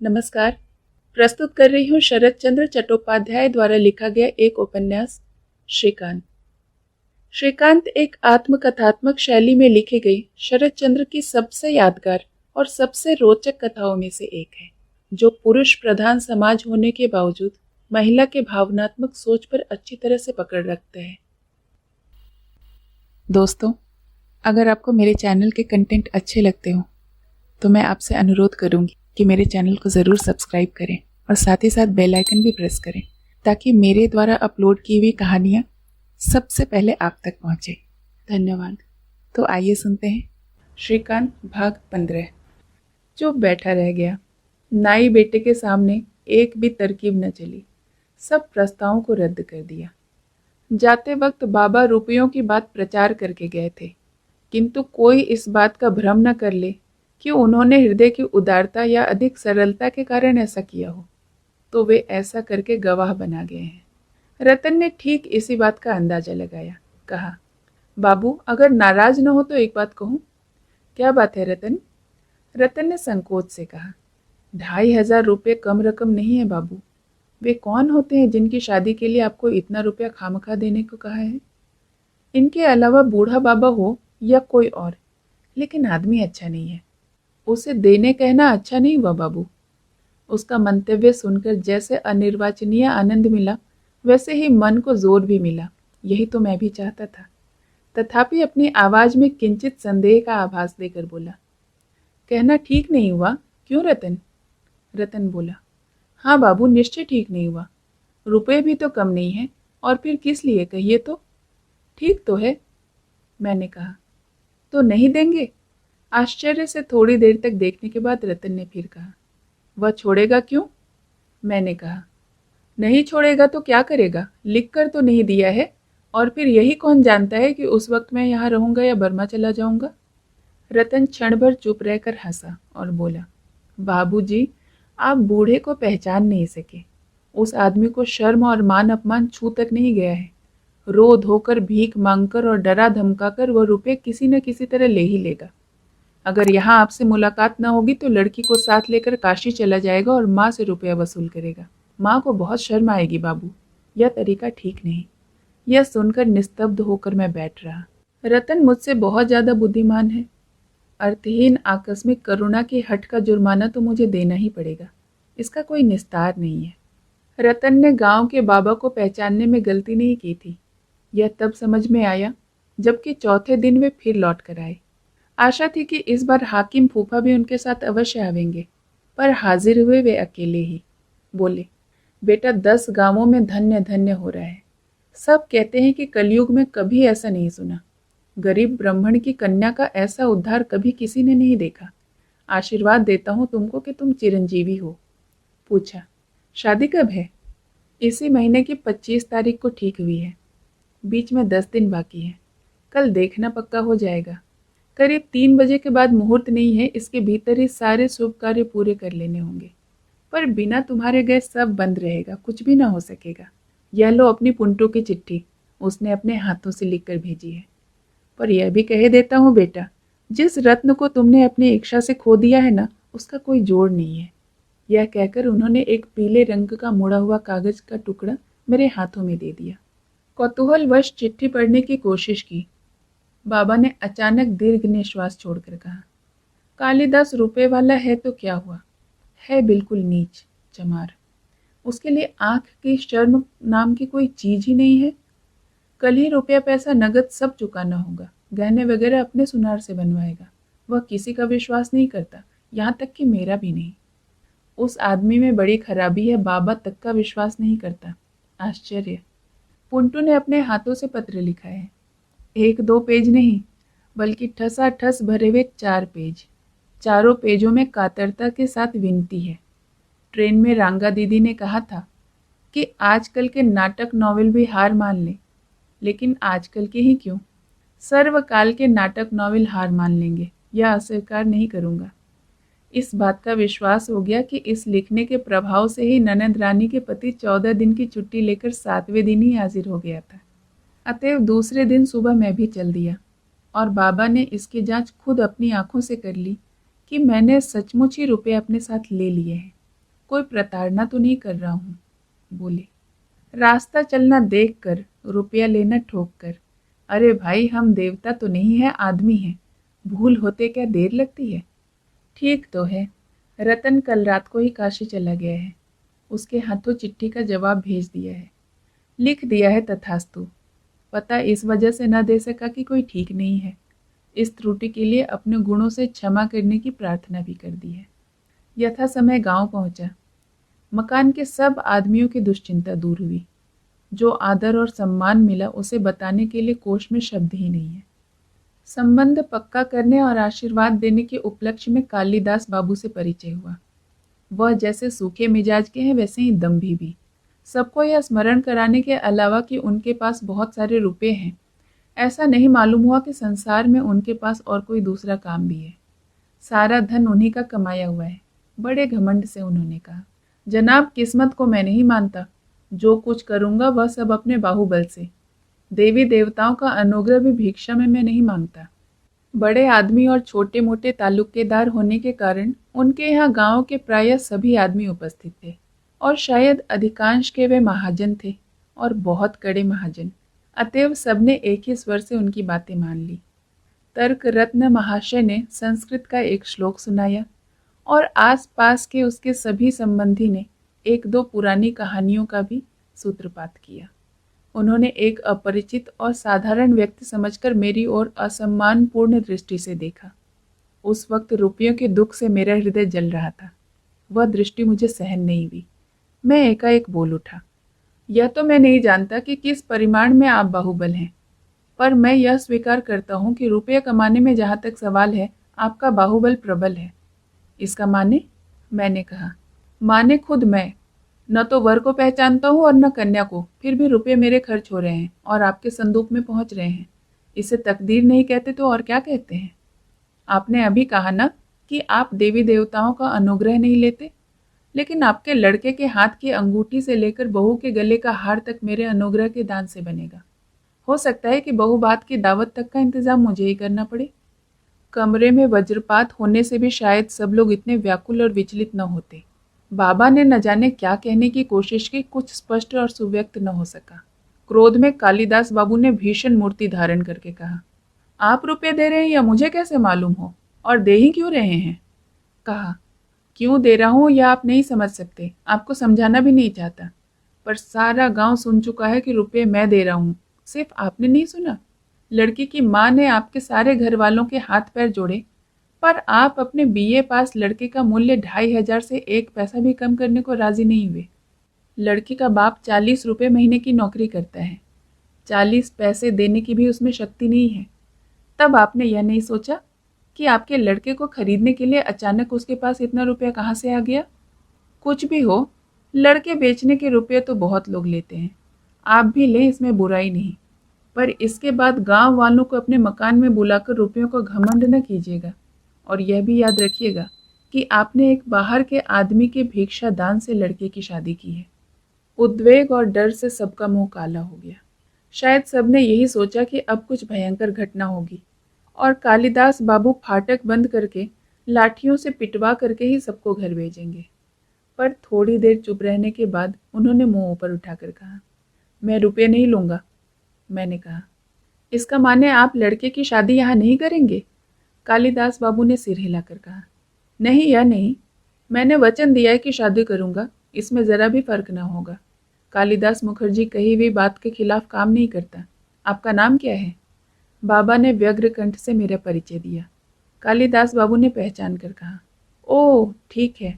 नमस्कार। प्रस्तुत कर रही हूँ शरद चंद्र चट्टोपाध्याय द्वारा लिखा गया एक उपन्यास श्रीकांत। श्रीकांत एक आत्मकथात्मक शैली में लिखी गई शरद चंद्र की सबसे यादगार और सबसे रोचक कथाओं में से एक है, जो पुरुष प्रधान समाज होने के बावजूद महिला के भावनात्मक सोच पर अच्छी तरह से पकड़ रखते हैं। दोस्तों, अगर आपको मेरे चैनल के कंटेंट अच्छे लगते हो तो मैं आपसे अनुरोध करूंगी कि मेरे चैनल को ज़रूर सब्सक्राइब करें और साथ ही साथ बेल आइकन भी प्रेस करें, ताकि मेरे द्वारा अपलोड की हुई कहानियाँ सबसे पहले आप तक पहुँचे। धन्यवाद। तो आइए सुनते हैं श्रीकांत भाग 15। चुप बैठा रह गया। नाई बेटे के सामने एक भी तरकीब न चली। सब प्रस्तावों को रद्द कर दिया। जाते वक्त बाबा रुपयों की बात प्रचार करके गए थे, किंतु कोई इस बात का भ्रम न कर ले कि उन्होंने हृदय की उदारता या अधिक सरलता के कारण ऐसा किया हो, तो वे ऐसा करके गवाह बना गए हैं। रतन ने ठीक इसी बात का अंदाजा लगाया। कहा, बाबू अगर नाराज न हो तो एक बात कहूँ। क्या बात है रतन? रतन ने संकोच से कहा, 2,500 रुपये कम रकम नहीं है बाबू। वे कौन होते हैं जिनकी शादी के लिए आपको इतना रुपया खामखा देने को कहा है? इनके अलावा बूढ़ा बाबा हो या कोई और, लेकिन आदमी अच्छा नहीं है। उसे देने कहना अच्छा नहीं हुआ बाबू। उसका मंतव्य सुनकर जैसे अनिर्वचनीय आनंद मिला, वैसे ही मन को जोर भी मिला। यही तो मैं भी चाहता था। तथापि अपनी आवाज में किंचित संदेह का आभास देकर बोला, कहना ठीक नहीं हुआ? क्यों रतन? रतन बोला, हाँ बाबू, निश्चय ठीक नहीं हुआ। रुपए भी तो कम नहीं है, और फिर किस लिए कहिए तो? ठीक तो है, मैंने कहा। तो नहीं देंगे? आश्चर्य से थोड़ी देर तक देखने के बाद रतन ने फिर कहा, वह छोड़ेगा क्यों? मैंने कहा, नहीं छोड़ेगा तो क्या करेगा? लिख कर तो नहीं दिया है, और फिर यही कौन जानता है कि उस वक्त मैं यहाँ रहूंगा या बर्मा चला जाऊंगा। रतन क्षण भर चुप रहकर हंसा और बोला, बाबूजी, आप बूढ़े को पहचान नहीं सके। उस आदमी को शर्म और मान अपमान छू तक नहीं गया है। रो धोकर, भीख मांगकर और डरा धमकाकर वह रुपये किसी न किसी तरह ले ही लेगा। अगर यहाँ आपसे मुलाकात न होगी तो लड़की को साथ लेकर काशी चला जाएगा और माँ से रुपया वसूल करेगा। माँ को बहुत शर्म आएगी बाबू। यह तरीका ठीक नहीं। यह सुनकर निस्तब्ध होकर मैं बैठ रहा। रतन मुझसे बहुत ज़्यादा बुद्धिमान है। अर्थहीन आकस्मिक करुणा की हट का जुर्माना तो मुझे देना ही पड़ेगा। इसका कोई निस्तार नहीं है। रतन ने गांव के बाबा को पहचानने में गलती नहीं की थी। यह तब समझ में आया जबकि चौथे दिन वे फिर लौट कर आए। आशा थी कि इस बार हाकिम फूफा भी उनके साथ अवश्य आवेंगे, पर हाजिर हुए वे अकेले ही। बोले, बेटा 10 गांवों में धन्य धन्य हो रहा है। सब कहते हैं कि कलयुग में कभी ऐसा नहीं सुना। गरीब ब्राह्मण की कन्या का ऐसा उद्धार कभी किसी ने नहीं देखा। आशीर्वाद देता हूँ तुमको कि तुम चिरंजीवी हो। पूछा, शादी कब है? इसी महीने की 25 तारीख को ठीक हुई है। बीच में 10 दिन बाकी है। कल देखना पक्का हो जाएगा। करीब 3 बजे के बाद मुहूर्त नहीं है, इसके भीतर ही सारे शुभ कार्य पूरे कर लेने होंगे। पर बिना तुम्हारे गए सब बंद रहेगा, कुछ भी ना हो सकेगा। यह लो अपनी पुंटू की चिट्ठी, उसने अपने हाथों से लिखकर भेजी है। पर यह भी कह देता हूँ बेटा, जिस रत्न को तुमने अपनी इच्छा से खो दिया है ना, उसका कोई जोड़ नहीं है। यह कहकर उन्होंने एक पीले रंग का मुड़ा हुआ कागज का टुकड़ा मेरे हाथों में दे दिया। कौतूहलवश चिट्ठी पढ़ने की कोशिश की। बाबा ने अचानक दीर्घ निश्वास छोड़कर कहा, कालिदास रुपए वाला है तो क्या हुआ, है बिल्कुल नीच चमार। उसके लिए आंख की शर्म नाम की कोई चीज ही नहीं है। कल ही रुपया पैसा नगद सब चुकाना होगा। गहने वगैरह अपने सुनार से बनवाएगा। वह किसी का विश्वास नहीं करता, यहाँ तक कि मेरा भी नहीं। उस आदमी में बड़ी खराबी है, बाबा तक का विश्वास नहीं करता। आश्चर्य। पुंटू ने अपने हाथों से पत्र लिखा है। 1-2 पेज नहीं, बल्कि ठसाठस भरे हुए 4 पेज। चारों पेजों में कातरता के साथ विनती है। ट्रेन में रांगा दीदी ने कहा था कि आजकल के नाटक नॉवेल भी हार मान लें, लेकिन आजकल के ही क्यों, सर्वकाल के नाटक नॉवेल हार मान लेंगे। यह अस्वीकार नहीं करूँगा। इस बात का विश्वास हो गया कि इस लिखने के प्रभाव से ही ननद रानी के पति 14 दिन की छुट्टी लेकर 7वें दिन ही हाजिर हो गया था। अतएव दूसरे दिन सुबह मैं भी चल दिया, और बाबा ने इसकी जांच खुद अपनी आंखों से कर ली कि मैंने सचमुच ही रुपये अपने साथ ले लिए हैं। कोई प्रताड़ना तो नहीं कर रहा हूँ, बोले। रास्ता चलना देख कर, रुपया लेना ठोक कर। अरे भाई, हम देवता तो नहीं है, आदमी हैं। भूल होते क्या देर लगती है। ठीक तो है, रतन कल रात को ही काशी चला गया है। उसके हाथों चिट्ठी का जवाब भेज दिया है, लिख दिया है तथास्तु। पता इस वजह से न दे सका कि कोई ठीक नहीं है। इस त्रुटि के लिए अपने गुणों से क्षमा करने की प्रार्थना भी कर दी है। यथा समय गांव पहुंचा। मकान के सब आदमियों की दुश्चिंता दूर हुई। जो आदर और सम्मान मिला उसे बताने के लिए कोश में शब्द ही नहीं है। संबंध पक्का करने और आशीर्वाद देने के उपलक्ष्य में कालीदास बाबू से परिचय हुआ। वह जैसे सूखे मिजाज के हैं वैसे ही दम्भी भी। सबको यह स्मरण कराने के अलावा कि उनके पास बहुत सारे रुपए हैं, ऐसा नहीं मालूम हुआ कि संसार में उनके पास और कोई दूसरा काम भी है। सारा धन उन्हीं का कमाया हुआ है। बड़े घमंड से उन्होंने कहा, जनाब, किस्मत को मैं नहीं मानता। जो कुछ करूंगा वह सब अपने बाहुबल से। देवी देवताओं का अनुग्रह भी भिक्षा में मैं नहीं मांगता। बड़े आदमी और छोटे मोटे ताल्लुकेदार होने के कारण उनके यहाँ गांव के प्रायः सभी आदमी उपस्थित थे, और शायद अधिकांश के वे महाजन थे, और बहुत कड़े महाजन। अतएव सबने एक ही स्वर से उनकी बातें मान ली। तर्क रत्न महाशय ने संस्कृत का एक श्लोक सुनाया, और आस-पास के उसके सभी संबंधी ने एक दो पुरानी कहानियों का भी सूत्रपात किया। उन्होंने एक अपरिचित और साधारण व्यक्ति समझकर मेरी ओर असम्मानपूर्ण दृष्टि से देखा। उस वक्त रुपयों के दुख से मेरा हृदय जल रहा था। वह दृष्टि मुझे सहन नहीं हुई। मैं एकाएक बोल उठा, यह तो मैं नहीं जानता कि किस परिमाण में आप बाहुबल हैं, पर मैं यह स्वीकार करता हूँ कि रुपये कमाने में जहाँ तक सवाल है, आपका बाहुबल प्रबल है। इसका माने? मैंने कहा, माने खुद मैं न तो वर को पहचानता हूँ और न कन्या को, फिर भी रुपये मेरे खर्च हो रहे हैं और आपके संदूक में पहुँच रहे हैं। इसे तकदीर नहीं कहते तो और क्या कहते हैं? आपने अभी कहा ना कि आप देवी देवताओं का अनुग्रह नहीं लेते, लेकिन आपके लड़के के हाथ की अंगूठी से लेकर बहू के गले का हार तक मेरे अनुग्रह के दान से बनेगा। हो सकता है कि बहू बात की दावत तक का इंतजाम मुझे ही करना पड़े। कमरे में वज्रपात होने से भी शायद सब लोग इतने व्याकुल और विचलित न होते। बाबा ने न जाने क्या कहने की कोशिश की, कुछ स्पष्ट और सुव्यक्त न हो सका। क्रोध में कालीदास बाबू ने भीषण मूर्ति धारण करके कहा, आप रुपये दे रहे हैं या मुझे कैसे मालूम हो, और दे ही क्यों रहे हैं? कहा, क्यों दे रहा हूँ यह आप नहीं समझ सकते, आपको समझाना भी नहीं चाहता, पर सारा गांव सुन चुका है कि रुपये मैं दे रहा हूँ। सिर्फ आपने नहीं सुना। लड़की की माँ ने आपके सारे घर वालों के हाथ पैर जोड़े, पर आप अपने बीए पास लड़के का मूल्य 2,500 से 1 पैसा भी कम करने को राजी नहीं हुए। लड़की का बाप 40 रुपये महीने की नौकरी करता है, 40 पैसे देने की भी उसमें शक्ति नहीं है। तब आपने यह नहीं सोचा कि आपके लड़के को खरीदने के लिए अचानक उसके पास इतना रुपया कहाँ से आ गया? कुछ भी हो, लड़के बेचने के रुपये तो बहुत लोग लेते हैं, आप भी लें, इसमें बुराई नहीं। पर इसके बाद गांव वालों को अपने मकान में बुलाकर रुपयों का घमंड न कीजिएगा, और यह भी याद रखिएगा कि आपने एक बाहर के आदमी के भिक्षा दान से लड़के की शादी की है। उद्वेग और डर से सबका मुंह काला हो गया। शायद सबने यही सोचा कि अब कुछ भयंकर घटना होगी, और कालिदास बाबू फाटक बंद करके लाठियों से पिटवा करके ही सबको घर भेजेंगे। पर थोड़ी देर चुप रहने के बाद उन्होंने मुंह ऊपर उठाकर कहा, मैं रुपये नहीं लूँगा। मैंने कहा, इसका माने आप लड़के की शादी यहाँ नहीं करेंगे? कालिदास बाबू ने सिर हिलाकर कहा, नहीं, यह नहीं, मैंने वचन दिया है कि शादी करूँगा, इसमें ज़रा भी फर्क ना होगा। कालिदास मुखर्जी कही हुई बात के खिलाफ काम नहीं करता। आपका नाम क्या है? बाबा ने व्यग्र कंठ से मेरा परिचय दिया। कालिदास बाबू ने पहचान कर कहा, ओह ठीक है,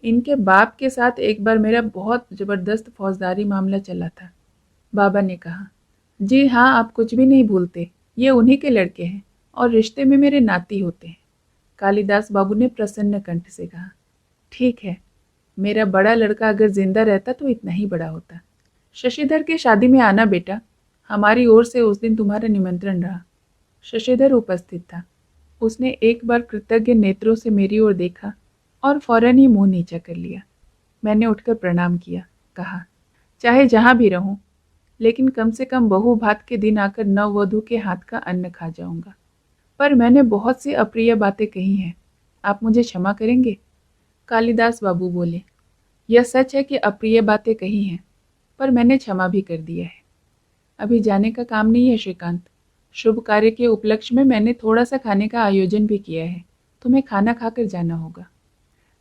इनके बाप के साथ एक बार मेरा बहुत ज़बरदस्त फौजदारी मामला चला था। बाबा ने कहा, जी हाँ, आप कुछ भी नहीं भूलते, ये उन्हीं के लड़के हैं और रिश्ते में मेरे नाती होते हैं। कालिदास बाबू ने प्रसन्न कंठ से कहा, ठीक है, मेरा बड़ा लड़का अगर जिंदा रहता तो इतना ही बड़ा होता। शशिधर की शादी में आना बेटा, हमारी ओर से उस दिन तुम्हारा निमंत्रण रहा। शशिधर उपस्थित था। उसने एक बार कृतज्ञ नेत्रों से मेरी ओर देखा और फौरन ही मुंह नीचा कर लिया। मैंने उठकर प्रणाम किया, कहा, चाहे जहाँ भी रहूं, लेकिन कम से कम बहू भात के दिन आकर नववधू के हाथ का अन्न खा जाऊंगा। पर मैंने बहुत सी अप्रिय बातें कही हैं, आप मुझे क्षमा करेंगे? कालिदास बाबू बोले, यह सच है कि अप्रिय बातें कही हैं, पर मैंने क्षमा भी कर दिया है। अभी जाने का काम नहीं है श्रीकांत। शुभ कार्य के उपलक्ष्य में मैंने थोड़ा सा खाने का आयोजन भी किया है। तुम्हें खाना खाकर जाना होगा।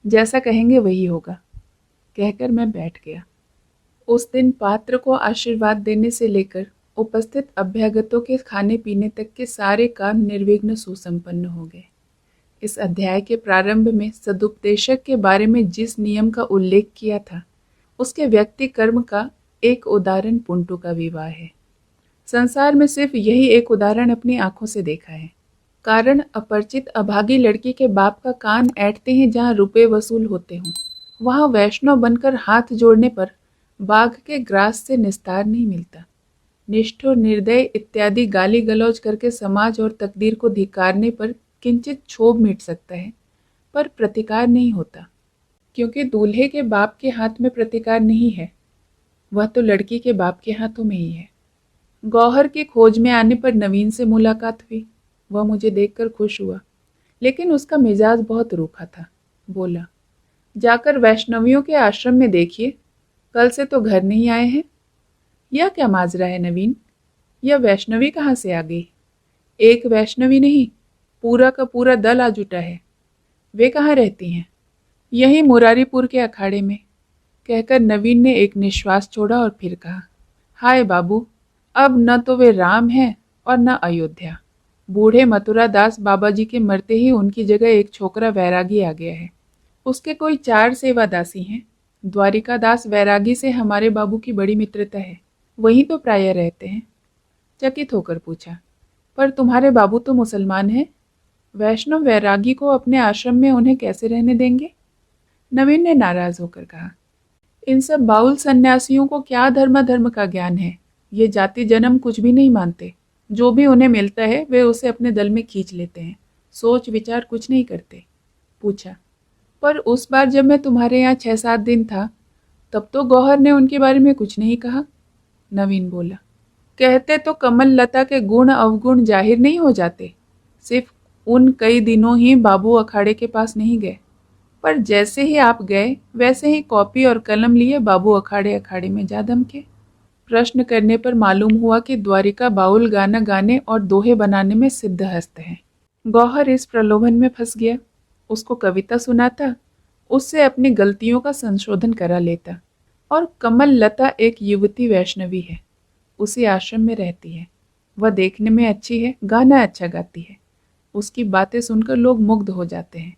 जैसा कहेंगे वही होगा, कहकर मैं बैठ गया। उस दिन पात्र को आशीर्वाद देने से लेकर उपस्थित अभ्यागतों के खाने पीने तक के सारे काम निर्विघ्न सुसंपन्न हो गए। इस अध्याय के प्रारंभ में सदुपदेशक के बारे में जिस नियम का उल्लेख किया था, उसके व्यक्ति कर्म का एक उदाहरण पुंटू का विवाह है। संसार में सिर्फ यही एक उदाहरण अपनी आंखों से देखा है। कारण अपरिचित अभागी लड़की के बाप का कान ऐंठते हैं जहाँ रुपए वसूल होते हों, वहाँ वैष्णव बनकर हाथ जोड़ने पर बाघ के ग्रास से निस्तार नहीं मिलता। निष्ठुर, निर्दय इत्यादि गाली गलौज करके समाज और तकदीर को धिक्कारने पर किंचित क्षोभ मिट सकता है, पर प्रतिकार नहीं होता, क्योंकि दूल्हे के बाप के हाथ में प्रतिकार नहीं है, वह तो लड़की के बाप के हाथों में ही है। गौहर की खोज में आने पर नवीन से मुलाकात हुई। वह मुझे देखकर खुश हुआ, लेकिन उसका मिजाज बहुत रूखा था। बोला, जाकर वैष्णवियों के आश्रम में देखिए, कल से तो घर नहीं आए हैं। यह क्या माजरा है नवीन? यह वैष्णवी कहाँ से आ गई? एक वैष्णवी नहीं, पूरा का पूरा दल आ जुटा है। वे कहाँ रहती हैं? यही मुरारीपुर के अखाड़े में, कहकर नवीन ने एक निश्वास छोड़ा और फिर कहा, हाय बाबू, अब न तो वे राम हैं और न अयोध्या। बूढ़े मथुरा दास बाबा जी के मरते ही उनकी जगह एक छोकरा वैरागी आ गया है। उसके कोई 4 सेवादासी हैं। द्वारिका दास वैरागी से हमारे बाबू की बड़ी मित्रता है, वहीं तो प्राय रहते हैं। चकित होकर पूछा, पर तुम्हारे बाबू तो मुसलमान हैं, वैष्णव वैरागी को अपने आश्रम में उन्हें कैसे रहने देंगे? नवीन ने नाराज होकर कहा, इन सब बाउल सन्यासियों को क्या धर्म का ज्ञान है। ये जाति जन्म कुछ भी नहीं मानते। जो भी उन्हें मिलता है वे उसे अपने दल में खींच लेते हैं, सोच विचार कुछ नहीं करते। पूछा, पर उस बार जब मैं तुम्हारे यहाँ 6-7 दिन था, तब तो गौहर ने उनके बारे में कुछ नहीं कहा। नवीन बोला, कहते तो कमल लता के गुण अवगुण जाहिर नहीं हो जाते। सिर्फ उन कई दिनों ही बाबू अखाड़े के पास नहीं गए, पर जैसे ही आप गए वैसे ही कॉपी और कलम लिए बाबू अखाड़े अखाड़े में जा धमके। प्रश्न करने पर मालूम हुआ कि द्वारिका बाउल गाना गाने और दोहे बनाने में सिद्धहस्त है। गौहर इस प्रलोभन में फंस गया। उसको कविता सुनाता, उससे अपनी गलतियों का संशोधन करा लेता। और कमल लता एक युवती वैष्णवी है, उसी आश्रम में रहती है। वह देखने में अच्छी है, गाना अच्छा गाती है। उसकी बातें सुनकर लोग मुग्ध हो जाते हैं।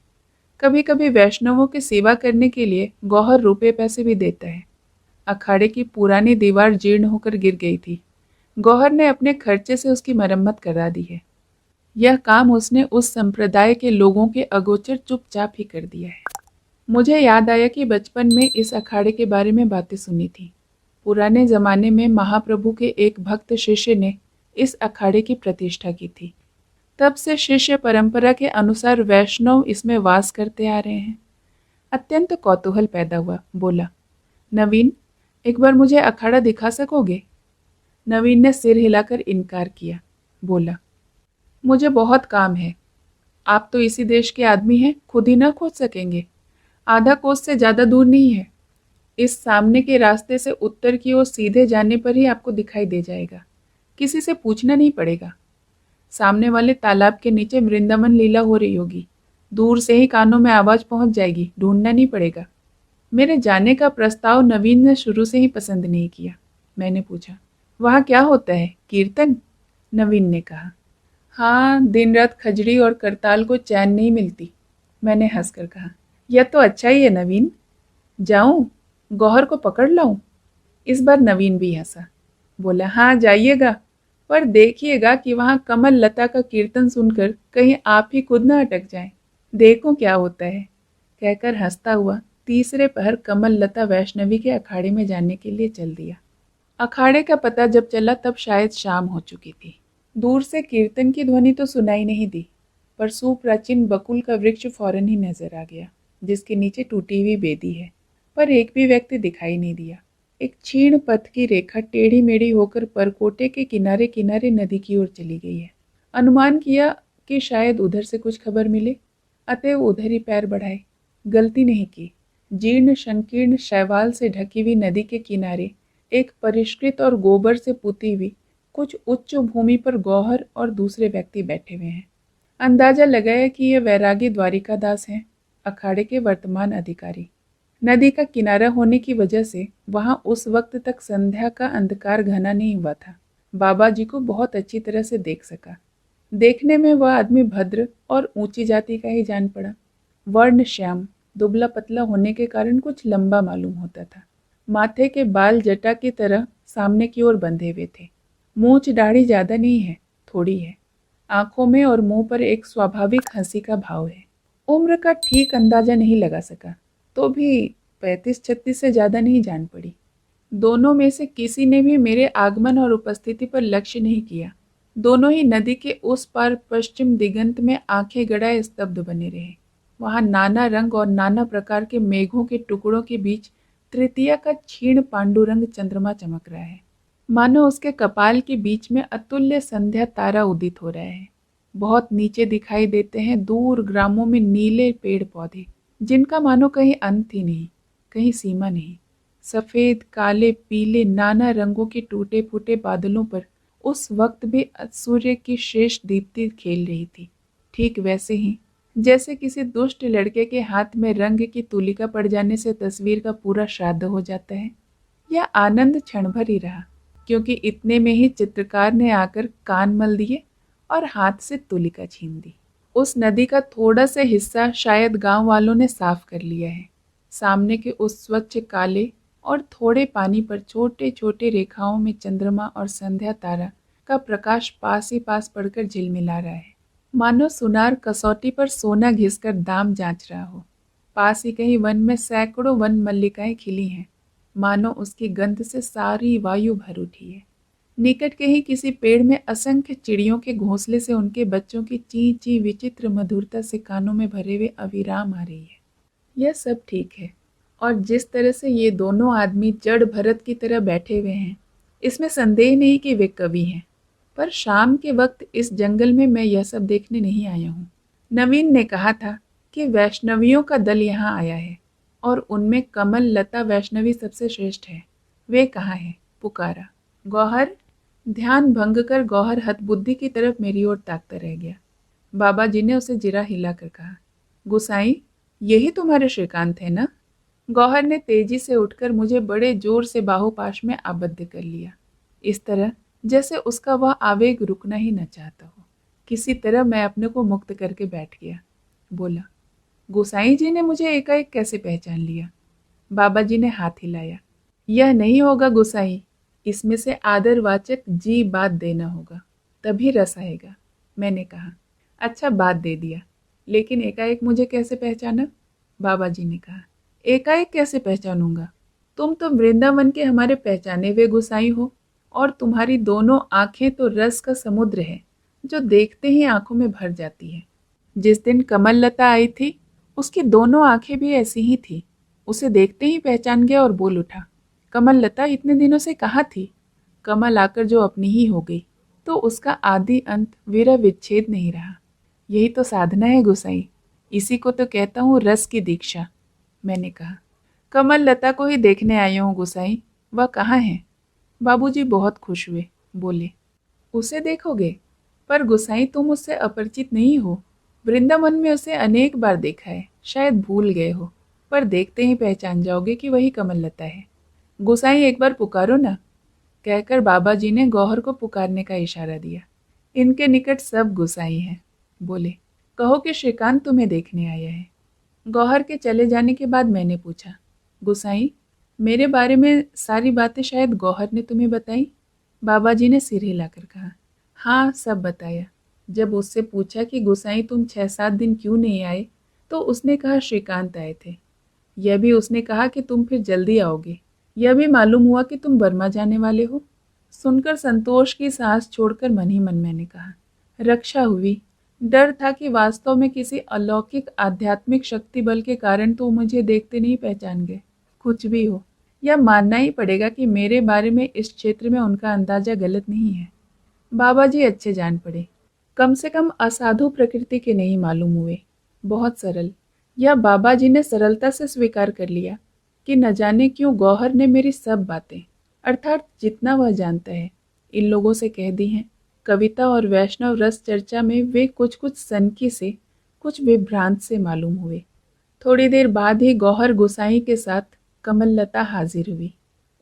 कभी कभी वैष्णवों की सेवा करने के लिए गौहर रुपए पैसे भी देता है। अखाड़े की पुरानी दीवार जीर्ण होकर गिर गई थी। गौहर ने अपने खर्चे से उसकी मरम्मत करा दी है। यह काम उसने उस संप्रदाय के लोगों के अगोचर चुपचाप ही कर दिया है। मुझे याद आया कि बचपन में इस अखाड़े के बारे में बातें सुनी थी। पुराने जमाने में महाप्रभु के एक भक्त शिष्य ने इस अखाड़े की प्रतिष्ठा की थी। तब से शिष्य परंपरा के अनुसार वैष्णव इसमें वास करते आ रहे हैं। अत्यंत कौतूहल पैदा हुआ। बोला, नवीन, एक बार मुझे अखाड़ा दिखा सकोगे? नवीन ने सिर हिलाकर इनकार किया। बोला, मुझे बहुत काम है। आप तो इसी देश के आदमी हैं, खुद ही ना खोज सकेंगे? आधा कोस से ज़्यादा दूर नहीं है। इस सामने के रास्ते से उत्तर की ओर सीधे जाने पर ही आपको दिखाई दे जाएगा। किसी से पूछना नहीं पड़ेगा। सामने वाले तालाब के नीचे वृंदावन लीला हो रही होगी। दूर से ही कानों में आवाज़ पहुंच जाएगी, ढूंढना नहीं पड़ेगा। मेरे जाने का प्रस्ताव नवीन ने शुरू से ही पसंद नहीं किया। मैंने पूछा, वहाँ क्या होता है? कीर्तन? नवीन ने कहा, हाँ, दिन रात खजड़ी और करताल को चैन नहीं मिलती। मैंने हंसकर कहा, यह तो अच्छा ही है नवीन। जाऊं, गौहर को पकड़ लाऊं? इस बार नवीन भी हंसा। बोला, हाँ जाइएगा, पर देखिएगा कि वहाँ कमल लता का कीर्तन सुनकर कहीं आप ही खुद न अटक जाएं। देखो क्या होता है, कहकर हंसता हुआ तीसरे पहर कमल लता वैष्णवी के अखाड़े में जाने के लिए चल दिया। अखाड़े का पता जब चला तब शायद शाम हो चुकी थी। दूर से कीर्तन की ध्वनि तो सुनाई नहीं दी, पर सुप्राचीन बकुल का वृक्ष फौरन ही नजर आ गया, जिसके नीचे टूटी हुई बेदी है, पर एक भी व्यक्ति दिखाई नहीं दिया। एक क्षीण पथ की रेखा टेढ़ी मेढ़ी होकर परकोटे के किनारे किनारे नदी की ओर चली गई है। अनुमान किया कि शायद उधर से कुछ खबर मिले, अतएव उधर ही पैर बढ़ाए। गलती नहीं की, जीर्ण संकीर्ण शैवाल से ढकी हुई नदी के किनारे एक परिष्कृत और गोबर से पुती हुई कुछ उच्च भूमि पर गौहर और दूसरे व्यक्ति बैठे हुए हैं। अंदाजा लगाया कि ये वैरागी द्वारिकादास हैं, अखाड़े के वर्तमान अधिकारी। नदी का किनारा होने की वजह से वहां उस वक्त तक संध्या का अंधकार घना नहीं हुआ था। बाबा जी को बहुत अच्छी तरह से देख सका। देखने में वह आदमी भद्र और ऊंची जाति का ही जान पड़ा। वर्ण श्याम, दुबला पतला होने के कारण कुछ लंबा मालूम होता था। माथे के बाल जटा की तरह सामने की ओर बंधे हुए थे। मूंछ दाढ़ी ज्यादा नहीं है, थोड़ी है। आंखों में और मुंह पर एक स्वाभाविक हंसी का भाव है। उम्र का ठीक अंदाजा नहीं लगा सका, तो भी 35-36 से ज्यादा नहीं जान पड़ी। दोनों में से किसी ने भी मेरे आगमन और उपस्थिति पर लक्ष्य नहीं किया। दोनों ही नदी के उस पार पश्चिम दिगंत में आंखें गड़ाए स्तब्ध बने रहे। वहां नाना रंग और नाना प्रकार के मेघों के टुकड़ों के बीच तृतीया का क्षीण पांडुरंग चंद्रमा चमक रहा है, मानो उसके कपाल के बीच में अतुल्य संध्या तारा उदित हो रहा है। बहुत नीचे दिखाई देते हैं दूर ग्रामों में नीले पेड़ पौधे, जिनका मानो कहीं अंत ही नहीं, कहीं सीमा नहीं। सफेद, काले, पीले, नाना रंगों के टूटे फूटे बादलों पर उस वक्त भी सूर्य की शेष दीप्ति खेल रही थी। ठीक वैसे ही जैसे किसी दुष्ट लड़के के हाथ में रंग की तुलिका पड़ जाने से तस्वीर का पूरा श्राद्ध हो जाता है। यह आनंद क्षण भर ही रहा, क्योंकि इतने में ही चित्रकार ने आकर कान मल दिए और हाथ से तुलिका छीन दी। उस नदी का थोड़ा सा हिस्सा शायद गांव वालों ने साफ कर लिया है। सामने के उस स्वच्छ काले और थोड़े पानी पर छोटे छोटे रेखाओं में चंद्रमा और संध्या तारा का प्रकाश पास ही पास पड़कर झिलमिला रहा है, मानो सुनार कसौटी पर सोना घिसकर दाम जांच रहा हो। पास ही कहीं वन में सैकड़ों वन मल्लिकाएं खिली हैं, मानो उसकी गंध से सारी वायु भर उठी है। निकट के ही किसी पेड़ में असंख्य चिड़ियों के घोंसले से उनके बच्चों की ची ची विचित्र मधुरता से कानों में भरे हुए अविराम आ रही है। यह सब ठीक है, और जिस तरह से ये दोनों आदमी जड़ भरत की तरह बैठे हुए हैं, इसमें संदेह नहीं कि वे कवि हैं। पर शाम के वक्त इस जंगल में मैं यह सब देखने नहीं आया हूँ। नवीन ने कहा था कि वैष्णवियों का दल यहाँ आया है और उनमें कमल लता वैष्णवी सबसे श्रेष्ठ है। वे कहाँ हैं? पुकारा। गौहर। ध्यान भंग कर गौहर हतबुद्धि की तरफ मेरी ओर ताकता रह गया। बाबा जी ने उसे जिरा हिलाकर कहा, गुसाई, यही तुम्हारे श्रीकांत है ना? गौहर ने तेजी से उठकर मुझे बड़े जोर से बाहुपाश में आबद्ध कर लिया, इस तरह जैसे उसका वह आवेग रुकना ही न चाहता हो। किसी तरह मैं अपने को मुक्त करके बैठ गया। बोला, गोसाई जी ने मुझे एकाएक कैसे पहचान लिया? बाबा जी ने हाथ हिलाया। यह नहीं होगा गोसाई, इसमें से आदरवाचक जी बात देना होगा, तभी रस आएगा। मैंने कहा, अच्छा बात दे दिया, लेकिन एकाएक मुझे कैसे पहचाना? बाबा जी ने कहा, एकाएक कैसे पहचानूंगा? तुम तो वृंदावन के हमारे पहचाने हुए गोसाई हो, और तुम्हारी दोनों आंखें तो रस का समुद्र है, जो देखते ही आंखों में भर जाती है। जिस दिन कमल लता आई थी, उसकी दोनों आंखें भी ऐसी ही थी। उसे देखते ही पहचान गया और बोल उठा, कमल लता इतने दिनों से कहाँ थी? कमल आकर जो अपनी ही हो गई, तो उसका आदि अंत विरह विच्छेद नहीं रहा। यही तो साधना है गोसाई, इसी को तो कहता हूँ रस की दीक्षा। मैंने कहा, कमल लता को ही देखने आया हूँ गोसाई, वह कहाँ है? बाबूजी बहुत खुश हुए, बोले, उसे देखोगे? पर गोसाई तुम उससे अपरिचित नहीं हो। वृंदावन में उसे अनेक बार देखा है, शायद भूल गए हो, पर देखते ही पहचान जाओगे कि वही कमल लता है। गोसाई एक बार पुकारो ना। कहकर बाबा जी ने गौहर को पुकारने का इशारा दिया। इनके निकट सब गोसाई हैं। बोले, कहो कि श्रीकांत तुम्हें देखने आया है। गौहर के चले जाने के बाद मैंने पूछा, गोसाई, मेरे बारे में सारी बातें शायद गौहर ने तुम्हें बताई? बाबा जी ने सिर हिलाकर कहा, हाँ, सब बताया। जब उससे पूछा कि गोसाई तुम 6-7 दिन क्यों नहीं आए, तो उसने कहा श्रीकांत आए थे। यह भी उसने कहा कि तुम फिर जल्दी आओगे। यह भी मालूम हुआ कि तुम बर्मा जाने वाले हो। सुनकर संतोष की सांस छोड़कर मन ही मन मैंने कहा, रक्षा हुई। डर था कि वास्तव में किसी अलौकिक आध्यात्मिक शक्ति बल के कारण तो मुझे देखते नहीं पहचान गए। कुछ भी हो, यह मानना ही पड़ेगा कि मेरे बारे में इस क्षेत्र में उनका अंदाजा गलत नहीं है। बाबा जी अच्छे जान पड़े, कम से कम असाधु प्रकृति के नहीं मालूम हुए, बहुत सरल, या बाबा जी ने सरलता से स्वीकार कर लिया कि न जाने क्यों गौहर ने मेरी सब बातें, अर्थात जितना वह जानता है, इन लोगों से कह दी हैं। कविता और वैष्णव रस चर्चा में वे कुछ कुछ सनकी से, कुछ विभ्रांत से मालूम हुए। थोड़ी देर बाद ही गौहर गुसाई के साथ कमललता हाजिर हुई।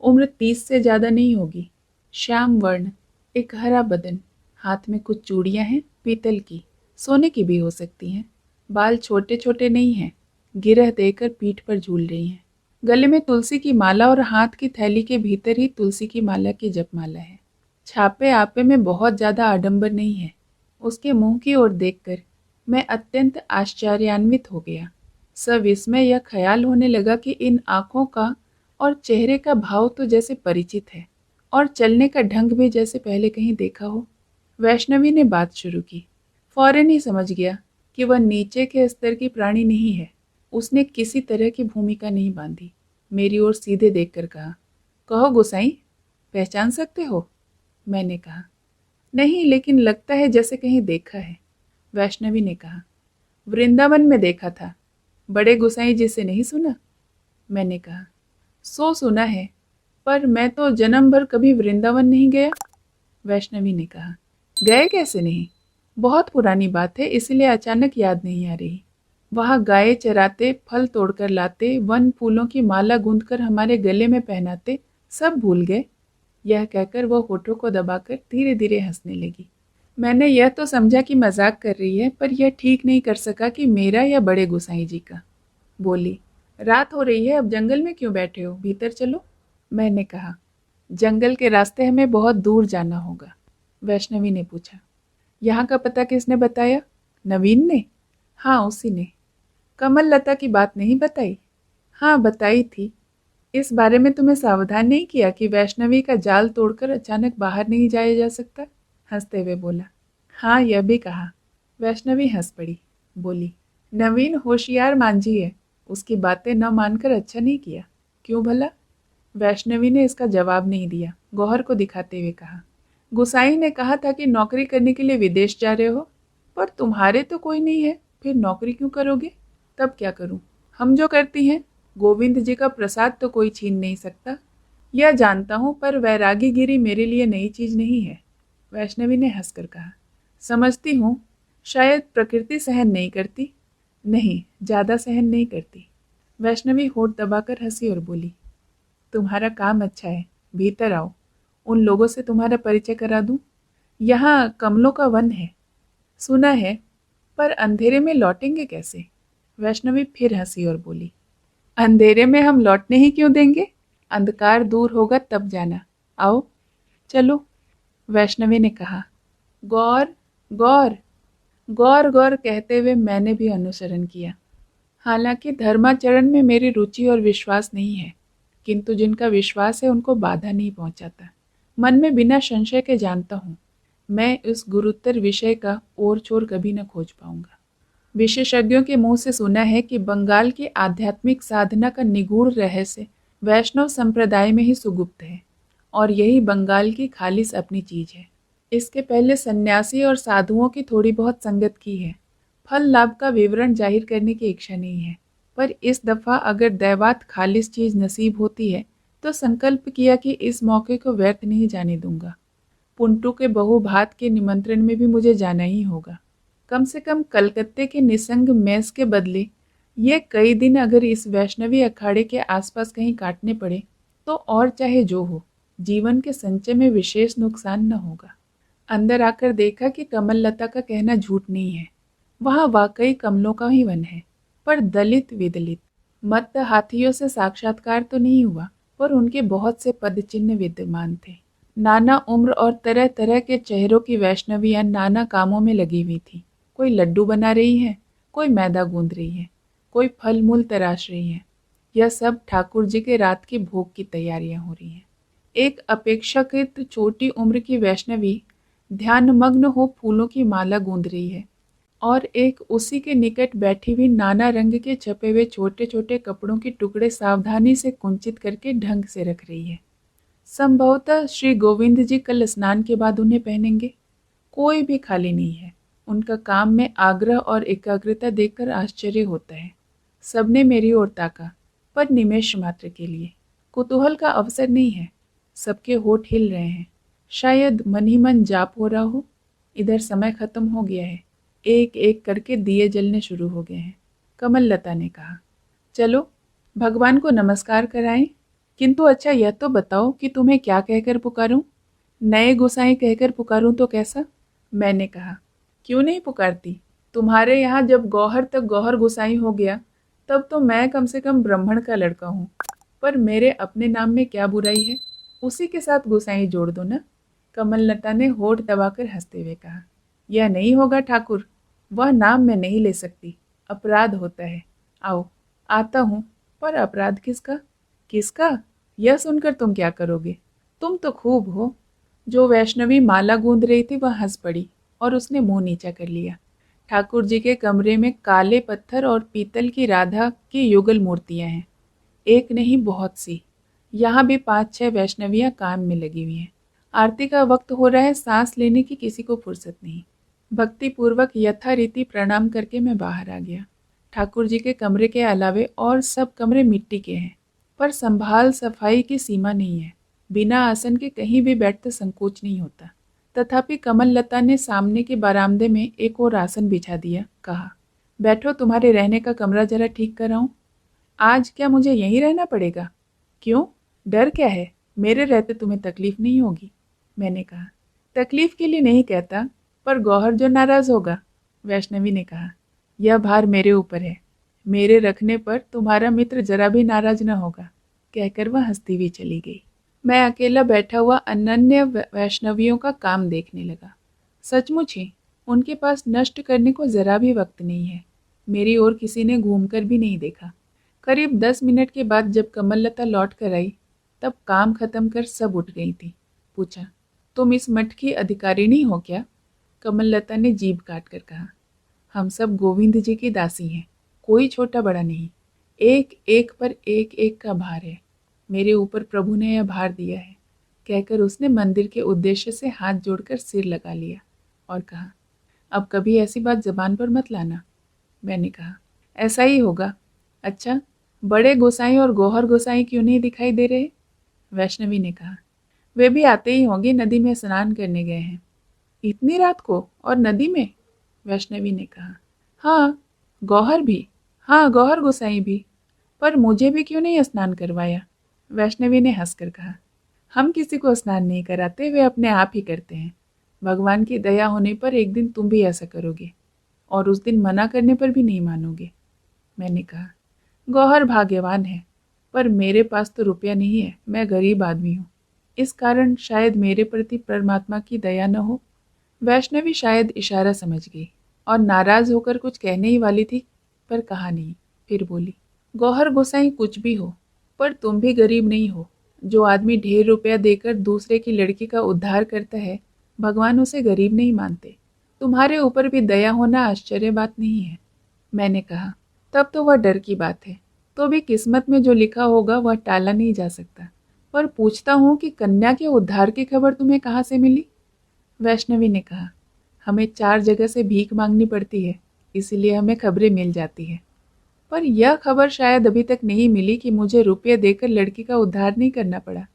उम्र 30 से ज्यादा नहीं होगी, श्याम वर्ण, एक हरा बदन, हाथ में कुछ चूड़ियां हैं, पीतल की, सोने की भी हो सकती हैं। बाल छोटे छोटे नहीं हैं, गिरह देकर पीठ पर झूल रही हैं। गले में तुलसी की माला और हाथ की थैली के भीतर ही तुलसी की माला की जपमाला है। छापे आपे में बहुत ज्यादा आडंबर नहीं है। उसके मुंह की ओर देखकर मैं अत्यंत आश्चर्यान्वित हो गया। सविस्मय यह ख्याल होने लगा कि इन आंखों का और चेहरे का भाव तो जैसे परिचित है, और चलने का ढंग भी जैसे पहले कहीं देखा हो। वैष्णवी ने बात शुरू की। फौरन ही समझ गया कि वह नीचे के स्तर की प्राणी नहीं है। उसने किसी तरह की भूमिका नहीं बांधी। मेरी ओर सीधे देखकर कहा, कहो गोसाई, पहचान सकते हो? मैंने कहा, नहीं, लेकिन लगता है जैसे कहीं देखा है। वैष्णवी ने कहा, वृंदावन में देखा था। बड़े गोसाई जी से नहीं सुना? मैंने कहा, सो सुना है, पर मैं तो जन्म भर कभी वृंदावन नहीं गया। वैष्णवी ने कहा, गए कैसे नहीं? बहुत पुरानी बात है, इसलिए अचानक याद नहीं आ रही। वहाँ गाय चराते, फल तोड़कर लाते, वन फूलों की माला गूंथकर हमारे गले में पहनाते, सब भूल गए। यह कहकर वह होठों को दबाकर धीरे धीरे हंसने लगी। मैंने यह तो समझा कि मजाक कर रही है, पर यह ठीक नहीं कर सका कि मेरा या बड़े गोसाई जी का। बोली, रात हो रही है, अब जंगल में क्यों बैठे हो, भीतर चलो। मैंने कहा, जंगल के रास्ते हमें बहुत दूर जाना होगा। वैष्णवी ने पूछा, यहाँ का पता किसने बताया? नवीन ने? हाँ, उसी ने। कमल लता की बात नहीं बताई? हाँ, बताई थी। इस बारे में तुम्हें सावधान नहीं किया कि वैष्णवी का जाल तोड़कर अचानक बाहर नहीं जाया जा सकता? हंसते हुए बोला। हाँ, यह भी कहा। वैष्णवी हंस पड़ी, बोली, नवीन होशियार मांझी है, उसकी बातें न मानकर अच्छा नहीं किया। क्यों भला? वैष्णवी ने इसका जवाब नहीं दिया। गौहर को दिखाते हुए कहा, गुसाई ने कहा था कि नौकरी करने के लिए विदेश जा रहे हो, पर तुम्हारे तो कोई नहीं है, फिर नौकरी क्यों करोगे? तब क्या करूं? हम जो करती हैं, गोविंद जी का प्रसाद तो कोई छीन नहीं सकता। यह जानता हूं, पर वैरागी गिरी मेरे लिए नई चीज नहीं है। वैष्णवी ने हंसकर कहा, समझती हूँ, शायद प्रकृति सहन नहीं करती। नहीं, ज्यादा सहन नहीं करती। वैष्णवी होठ दबाकर हंसी और बोली, तुम्हारा काम अच्छा है, भीतर आओ, उन लोगों से तुम्हारा परिचय करा दूं। यहाँ कमलों का वन है, सुना है, पर अंधेरे में लौटेंगे कैसे? वैष्णवी फिर हंसी और बोली, अंधेरे में हम लौटने ही क्यों देंगे? अंधकार दूर होगा तब जाना। आओ, चलो। वैष्णवी ने कहा, गौर गौर। गौर गौर कहते हुए मैंने भी अनुसरण किया। हालांकि धर्माचरण में मेरी रुचि और विश्वास नहीं है, किंतु जिनका विश्वास है उनको बाधा नहीं पहुंचाता। मन में बिना संशय के जानता हूँ, मैं इस गुरुतर विषय का ओर छोर कभी न खोज पाऊंगा। विशेषज्ञों के मुंह से सुना है कि बंगाल की आध्यात्मिक साधना का निगूढ़ रहस्य वैष्णव संप्रदाय में ही सुगुप्त है, और यही बंगाल की खालिस अपनी चीज है। इसके पहले सन्यासी और साधुओं की थोड़ी बहुत संगत की है। फल लाभ का विवरण जाहिर करने की इच्छा नहीं है, पर इस दफा अगर दैवात खालिस चीज नसीब होती है तो संकल्प किया कि इस मौके को व्यर्थ नहीं जाने दूंगा। पुंटू के बहुभात के निमंत्रण में भी मुझे जाना ही होगा। कम से कम कलकत्ते के निसंग मेस के बदले ये कई दिन अगर इस वैष्णवी अखाड़े के आसपास कहीं काटने पड़े तो और चाहे जो हो, जीवन के संचय में विशेष नुकसान न होगा। अंदर आकर देखा कि कमल लता का कहना झूठ नहीं है। वहाँ वाकई कमलों का ही वन है, पर दलित विदलित। मत हाथियों से साक्षात्कार तो नहीं हुआ, पर उनके बहुत से पद चिन्ह विद्यमान थे। नाना उम्र और तरह तरह के चेहरों की वैष्णवियां नाना कामों में लगी हुई थी। कोई लड्डू बना रही है, कोई मैदा गूंद रही है, कोई फल मूल तराश रही है। यह सब ठाकुर जी के रात की भोग की तैयारियां हो रही हैं। एक अपेक्षाकृत छोटी उम्र की वैष्णवी ध्यानमग्न हो फूलों की माला गूंद रही है, और एक उसी के निकट बैठी हुई नाना रंग के छपे हुए छोटे छोटे कपड़ों के टुकड़े सावधानी से कुंचित करके ढंग से रख रही है। संभवतः श्री गोविंद जी कल स्नान के बाद उन्हें पहनेंगे। कोई भी खाली नहीं है। उनका काम में आग्रह और एकाग्रता देखकर आश्चर्य होता है। सबने मेरी ओर ताका, पर निमेष मात्र के लिए। कुतूहल का अवसर नहीं है। सबके होठ हिल रहे हैं। शायद मन ही मन जाप हो रहा हो। इधर समय खत्म हो गया है। एक एक करके दिए जलने शुरू हो गए हैं। कमल लता ने कहा, चलो भगवान को नमस्कार कराएं। किंतु अच्छा यह तो बताओ कि तुम्हें क्या कहकर पुकारूं? नए गोसाई कहकर पुकारूं तो कैसा? मैंने कहा, क्यों नहीं पुकारती? तुम्हारे यहाँ जब गौहर तक गौहर गोसाई हो गया, तब तो मैं कम से कम ब्राह्मण का लड़का हूँ। पर मेरे अपने नाम में क्या बुराई है? उसी के साथ गोसाई जोड़ दो ना। कमल लता ने होठ दबाकर हंसते हुए कहा, यह नहीं होगा ठाकुर, वह नाम मैं नहीं ले सकती, अपराध होता है। आओ आता हूँ, पर अपराध किसका? किसका? यह सुनकर तुम क्या करोगे? तुम तो खूब हो। जो वैष्णवी माला गूंद रही थी वह हंस पड़ी और उसने मुंह नीचा कर लिया। ठाकुर जी के कमरे में काले पत्थर और पीतल की राधा की युगल मूर्तियां हैं। एक नहीं बहुत सी। यहाँ भी 5-6 वैष्णवियां काम में लगी हुई हैं। आरती का वक्त हो रहा है, सांस लेने की किसी को फुर्सत नहीं। भक्ति पूर्वक यथारीति प्रणाम करके मैं बाहर आ गया। ठाकुर जी के कमरे के अलावे और सब कमरे मिट्टी के हैं, पर संभाल सफाई की सीमा नहीं है। बिना आसन के कहीं भी बैठते संकोच नहीं होता। तथापि कमल लता ने सामने के बरामदे में एक और आसन बिछा दिया। कहा, बैठो, तुम्हारे रहने का कमरा जरा ठीक कराऊं। आज क्या मुझे यहीं रहना पड़ेगा? क्यों, डर क्या है? मेरे रहते तुम्हें तकलीफ नहीं होगी। मैंने कहा, तकलीफ के लिए नहीं कहता, पर गौहर जो नाराज होगा। वैष्णवी ने कहा, यह भार मेरे ऊपर है। मेरे रखने पर तुम्हारा मित्र जरा भी नाराज न होगा। कहकर वह हंसती हुई चली गई। मैं अकेला बैठा हुआ अनन्य वैष्णवियों का काम देखने लगा। सचमुच ही उनके पास नष्ट करने को जरा भी वक्त नहीं है। मेरी ओर किसी ने घूमकर भी नहीं देखा। करीब 10 मिनट के बाद जब कमल लता लौट कर आई, तब काम खत्म कर सब उठ गई थी। पूछा, तुम इस मठ की अधिकारिणी हो क्या? कमल लता ने जीभ काट कर कहा, हम सब गोविंद जी की दासी हैं, कोई छोटा बड़ा नहीं। एक एक पर एक एक का भार है। मेरे ऊपर प्रभु ने यह भार दिया है। कहकर उसने मंदिर के उद्देश्य से हाथ जोड़कर सिर लगा लिया और कहा, अब कभी ऐसी बात जबान पर मत लाना। मैंने कहा, ऐसा ही होगा। अच्छा, बड़े गोसाई और गौहर गोसाई क्यों नहीं दिखाई दे रहे? वैष्णवी ने कहा, वे भी आते ही होंगे, नदी में स्नान करने गए हैं। इतनी रात को और नदी में? वैष्णवी ने कहा, हाँ गौहर भी, हाँ गौहर गोसाई भी। पर मुझे भी क्यों नहीं स्नान करवाया? वैष्णवी ने हंसकर कहा, हम किसी को स्नान नहीं कराते, वे अपने आप ही करते हैं। भगवान की दया होने पर एक दिन तुम भी ऐसा करोगे, और उस दिन मना करने पर भी नहीं मानोगे। मैंने कहा, गौहर भाग्यवान है, पर मेरे पास तो रुपया नहीं है, मैं गरीब आदमी हूँ। इस कारण शायद मेरे प्रति परमात्मा की दया न हो। वैष्णवी शायद इशारा समझ गई और नाराज होकर कुछ कहने ही वाली थी, पर कहा नहीं। फिर बोली, गौहर गोसाई कुछ भी हो, पर तुम भी गरीब नहीं हो। जो आदमी ढेर रुपया देकर दूसरे की लड़की का उद्धार करता है, भगवान उसे गरीब नहीं मानते। तुम्हारे ऊपर भी दया होना आश्चर्य बात नहीं है। मैंने कहा, तब तो वह डर की बात है। तो भी किस्मत में जो लिखा होगा वह टाला नहीं जा सकता। पर पूछता हूँ कि कन्या के उद्धार की खबर तुम्हें कहाँ से मिली? वैष्णवी ने कहा, हमें 4 जगह से भीख मांगनी पड़ती है, इसीलिए हमें खबरें मिल जाती है। पर यह खबर शायद अभी तक नहीं मिली कि मुझे रुपये देकर लड़की का उद्धार नहीं करना पड़ा।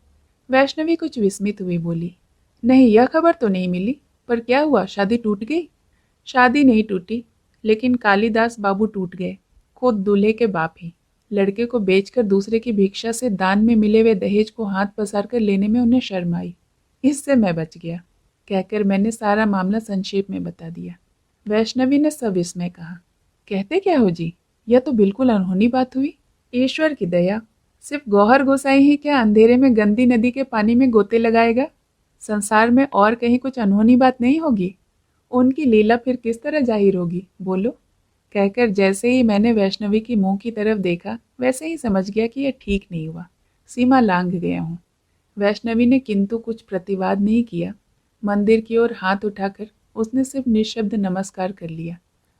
वैष्णवी कुछ विस्मित हुई बोली, नहीं यह खबर तो नहीं मिली, पर क्या हुआ, शादी टूट गई? शादी नहीं टूटी, लेकिन कालीदास बाबू टूट गए, खुद दूल्हे के बाप ही। लड़के को बेचकर दूसरे की भिक्षा से दान में मिले हुए दहेज को हाथ पसार कर लेने में उन्हें शर्म आई। इससे मैं बच गया। कहकर मैंने सारा मामला संक्षेप में बता दिया। वैष्णवी ने सविस्मय कहा, कहते क्या हो जी, यह तो बिल्कुल अनहोनी बात हुई। ईश्वर की दया। सिर्फ गौहर गोसाई ही क्या अंधेरे में गंदी नदी के पानी में गोते लगाएगा? संसार में और कहीं कुछ अनहोनी बात नहीं होगी? उनकी लीला फिर किस तरह जाहिर होगी, बोलो? कहकर जैसे ही मैंने वैष्णवी की मुंह की तरफ देखा, वैसे ही समझ गया कि यह ठीक नहीं हुआ, सीमा लांघ गया हूँ। वैष्णवी ने किंतु कुछ प्रतिवाद नहीं किया। मंदिर की ओर हाथ उठाकर उसने सिर्फ निशब्द नमस्कार कर लिया,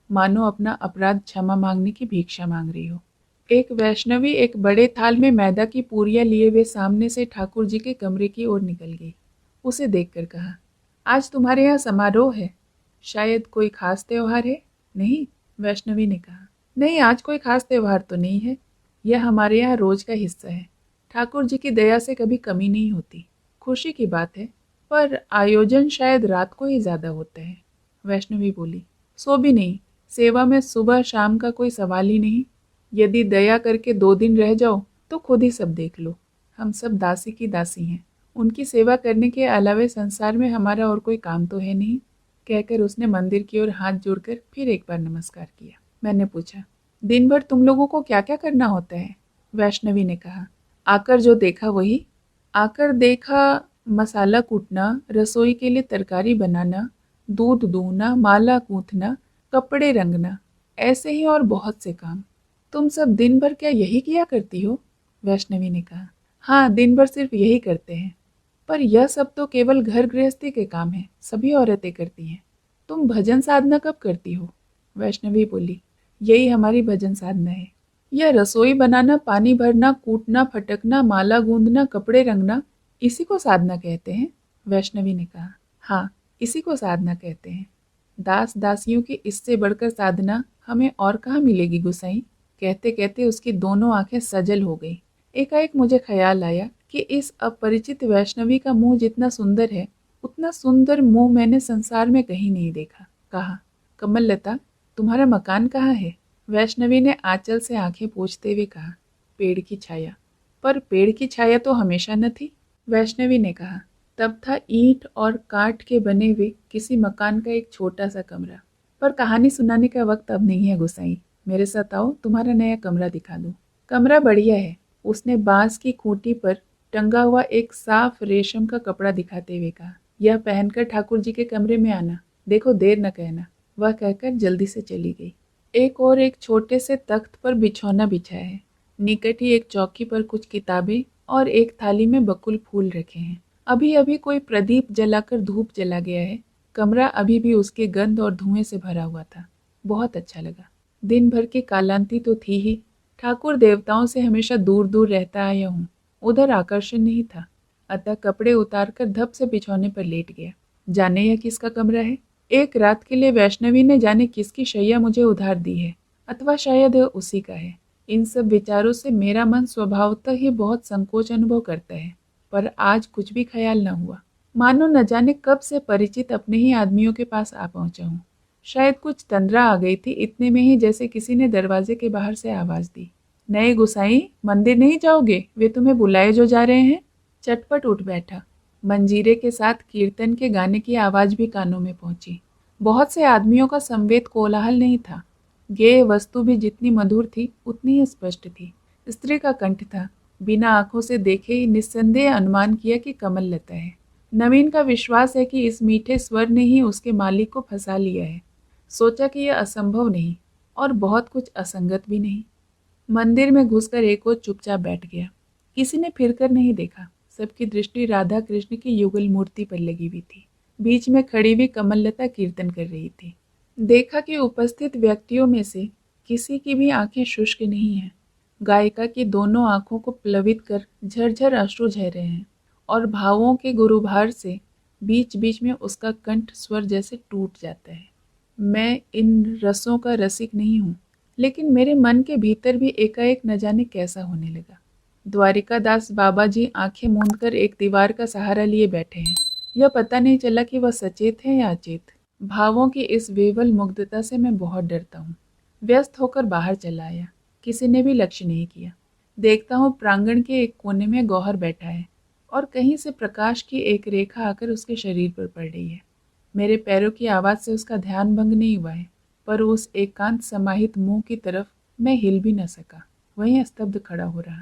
मानो अपना अपराध क्षमा मांगने की भिक्षा मांग रही हो। एक वैष्णवी एक बड़े थाल में मैदा की पूरियां लिए हुए सामने से ठाकुर जी के कमरे की ओर निकल गई। उसे देखकर कहा, आज तुम्हारे यहाँ समारोह है, शायद कोई खास त्योहार है? नहीं, वैष्णवी ने कहा, नहीं, आज कोई खास त्यौहार तो नहीं है। यह हमारे यहाँ रोज का हिस्सा है। ठाकुर जी की दया से कभी कमी नहीं होती। खुशी की बात है, पर आयोजन शायद रात को ही ज्यादा होता है। वैष्णवी बोली। सो भी नहीं, सेवा में सुबह शाम का कोई सवाल ही नहीं। यदि दया करके 2 दिन रह जाओ तो खुद ही सब देख लो। हम सब दासी की दासी हैं। उनकी सेवा करने के अलावा संसार में हमारा और कोई काम तो है नहीं। कहकर उसने मंदिर की ओर हाथ जोड़कर फिर एक बार नमस्कार किया। मैंने पूछा, दिन भर तुम लोगों को क्या क्या करना होता है? वैष्णवी ने कहा, आकर जो देखा वही। आकर देखा, मसाला कूटना, रसोई के लिए तरकारी बनाना, दूध दूहना, माला गूंथना, कपड़े रंगना, ऐसे ही और बहुत से काम। तुम सब दिन भर क्या यही किया करती हो? वैष्णवी ने कहा, हाँ, दिन भर सिर्फ यही करते हैं। पर यह सब तो केवल घर गृहस्थी के काम है, सभी औरतें करती हैं। तुम भजन साधना कब करती हो? वैष्णवी बोली, यही हमारी भजन साधना है। यह रसोई बनाना, पानी भरना, कूटना, फटकना, माला गूंदना, कपड़े रंगना, इसी को साधना कहते हैं। वैष्णवी ने कहा, हाँ, इसी को साधना कहते हैं। दास दासियों की इससे बढ़कर साधना हमें और कहाँ मिलेगी गुसाई? कहते कहते उसकी दोनों आंखें सजल हो गई। एकाएक मुझे ख्याल आया कि इस अपरिचित वैष्णवी का मुंह जितना सुंदर है, उतना सुंदर मुंह मैंने संसार में कहीं नहीं देखा। कहा, कमल लता, तुम्हारा मकान कहाँ है? वैष्णवी ने आंचल से आंखें पोंछते हुए कहा, पेड़ की छाया। पर पेड़ की छाया तो हमेशा न थी। वैष्णवी ने कहा, तब था ईंट और काठ के बने हुए किसी मकान का एक छोटा सा कमरा। पर कहानी सुनाने का वक्त अब नहीं है गुसाई। मेरे साथ आओ, तुम्हारा नया कमरा दिखा दूं। कमरा बढ़िया है। उसने बांस की खूंटी पर टंगा हुआ एक साफ रेशम का कपड़ा दिखाते हुए कहा, यह पहनकर ठाकुर जी के कमरे में आना, देखो देर न कहना। वह कहकर जल्दी से चली गई। एक और एक छोटे से तख्त पर बिछौना बिछा है। निकट ही एक चौकी पर कुछ किताबें और एक थाली में बकुल फूल रखे हैं। अभी अभी कोई प्रदीप जलाकर धूप जला गया है। कमरा अभी भी उसके गंध और धुएं से भरा हुआ था। बहुत अच्छा लगा। दिन भर की कालांती तो थी ही। ठाकुर देवताओं से हमेशा दूर दूर रहता आया हूँ, उधर आकर्षण नहीं था। अतः कपड़े उतारकर धप से बिछौने पर लेट गया। जाने यह किसका कमरा है? एक रात के लिए वैष्णवी ने जाने किसकी शैया मुझे उधार दी है, अथवा शायद यह उसी का है। इन सब विचारों से मेरा मन स्वभावतः ही बहुत संकोच अनुभव करता है, पर आज कुछ भी ख्याल न हुआ। मानो न जाने कब से परिचित अपने ही आदमियों के पास आ पहुंचा हूँ। शायद कुछ तंद्रा आ गई थी, इतने में ही जैसे किसी ने दरवाजे के बाहर से आवाज दी, नए गुसाई, मंदिर नहीं जाओगे? वे तुम्हें बुलाए जो जा रहे हैं। चटपट उठ बैठा। मंजीरे के साथ कीर्तन के गाने की आवाज भी कानों में पहुंची। बहुत से आदमियों का संवेद कोलाहल नहीं था। गेय वस्तु भी जितनी मधुर थी उतनी ही स्पष्ट थी। स्त्री का कंठ था। बिना आंखों से देखे ही निस्संदेह अनुमान किया कि कमल लता है। नवीन का विश्वास है कि इस मीठे स्वर ने ही उसके मालिक को फंसा लिया है। सोचा कि यह असंभव नहीं और बहुत कुछ असंगत भी नहीं। मंदिर में घुसकर एक और चुपचाप बैठ गया। किसी ने फिरकर नहीं देखा। सबकी दृष्टि राधा कृष्ण की युगल मूर्ति पर लगी हुई थी। बीच में खड़ी हुई कमललता कीर्तन कर रही थी। देखा कि उपस्थित व्यक्तियों में से किसी की भी आंखें शुष्क नहीं हैं। गायिका की दोनों आंखों को प्लवित कर झरझर अश्रु झर रहे हैं और भावों के गुरुभार से बीच बीच में उसका कंठ स्वर जैसे टूट जाता है। मैं इन रसों का रसिक नहीं हूँ, लेकिन मेरे मन के भीतर भी एकाएक न जाने कैसा होने लगा। द्वारिका दास बाबा जी आंखें मूंदकर एक दीवार का सहारा लिए बैठे हैं। यह पता नहीं चला कि वह सचेत है या अचेत। भावों की इस वेवल मुग्धता से मैं बहुत डरता हूँ। व्यस्त होकर बाहर चला आया। किसी ने भी लक्ष्य नहीं किया। देखता हूँ प्रांगण के एक कोने में गौहर बैठा है और कहीं से प्रकाश की एक रेखा आकर उसके शरीर पर पड़ रही है। मेरे पैरों की आवाज से उसका ध्यान भंग नहीं हुआ है, पर उस एकांत समाहित मुंह की तरफ मैं हिल भी न सका। वहीं स्तब्ध खड़ा हो रहा।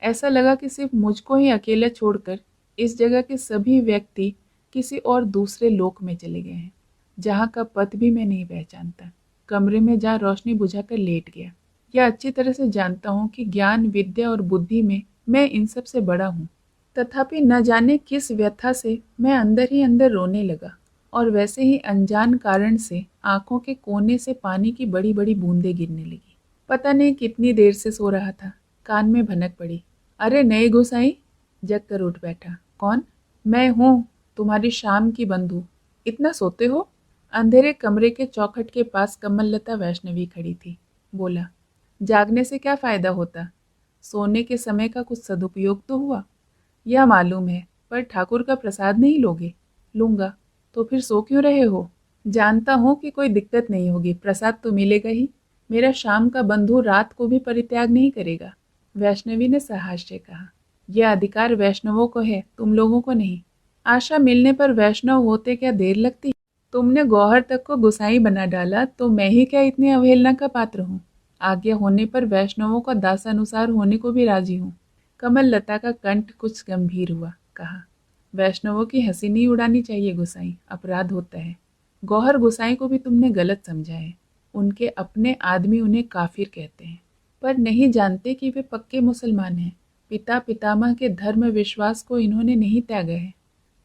ऐसा लगा कि सिर्फ मुझको ही अकेला छोड़कर इस जगह के सभी व्यक्ति किसी और दूसरे लोक में चले गए हैं, जहाँ का पथ भी मैं नहीं पहचानता। कमरे में जा रोशनी बुझाकर लेट गया। यह अच्छी तरह से जानता हूँ कि ज्ञान, विद्या और बुद्धि में मैं इन सब से बड़ा हूँ। तथापि न जाने किस व्यथा से मैं अंदर ही अंदर रोने लगा और वैसे ही अनजान कारण से आंखों के कोने से पानी की बड़ी बड़ी बूंदें गिरने लगी। पता नहीं कितनी देर से सो रहा था। कान में भनक पड़ी, अरे नए गोसाई। जग कर उठ बैठा। कौन? मैं हूँ, तुम्हारी शाम की बंधु। इतना सोते हो? अंधेरे कमरे के चौखट के पास कमललता वैष्णवी खड़ी थी। बोला, जागने से क्या फ़ायदा होता? सोने के समय का कुछ सदुपयोग तो हुआ। यह मालूम है, पर ठाकुर का प्रसाद नहीं लोगे? लूँगा। तो फिर सो क्यों रहे हो? जानता हूँ कि कोई दिक्कत नहीं होगी, प्रसाद तो मिलेगा ही। मेरा शाम का बंधु रात को भी परित्याग नहीं करेगा। वैष्णवी ने सहास्य कहा। यह अधिकार वैष्णवों को है, तुम लोगों को नहीं। आशा मिलने पर वैष्णव होते क्या देर लगती? तुमने गौहर तक को गुसाई बना डाला, तो मैं ही क्या इतनी अवहेलना का पात्र हूँ? आज्ञा होने पर वैष्णवों का दासानुसार होने को भी राजी हूँ। कमल लता का कंठ कुछ गंभीर हुआ, कहा, वैष्णवों की हंसी नहीं उड़ानी चाहिए गुसाई, अपराध होता है। गौहर गुसाई को भी तुमने गलत समझा है। उनके अपने आदमी उन्हें काफिर कहते हैं, पर नहीं जानते कि वे पक्के मुसलमान हैं। पिता पितामह के धर्म विश्वास को इन्होंने नहीं त्यागा है।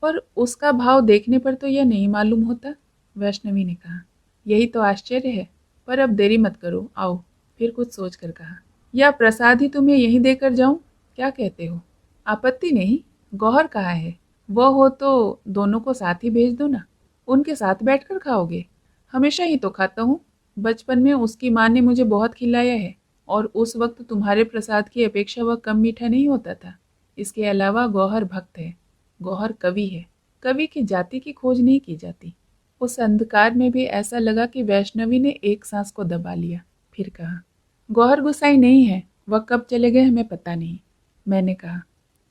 पर उसका भाव देखने पर तो यह नहीं मालूम होता। वैष्णवी ने कहा, यही तो आश्चर्य है। पर अब देरी मत करो, आओ। फिर कुछ सोच कर कहा, या प्रसाद ही तुम्हें यहीं देकर जाऊं? क्या कहते हो? आपत्ति नहीं। गौहर कहाँ है? वह हो तो दोनों को साथ ही भेज दो ना। उनके साथ बैठकर खाओगे? हमेशा ही तो खाता हूँ। बचपन में उसकी माँ ने मुझे बहुत खिलाया है, और उस वक्त तुम्हारे प्रसाद की अपेक्षा वह कम मीठा नहीं होता था। इसके अलावा गौहर भक्त है, गौहर कवि है। कवि की जाति की खोज नहीं की जाती। उस अंधकार में भी ऐसा लगा कि वैष्णवी ने एक सांस को दबा लिया। फिर कहा, गौहर गुसाई नहीं है, वह कब चले गए हमें पता नहीं। मैंने कहा,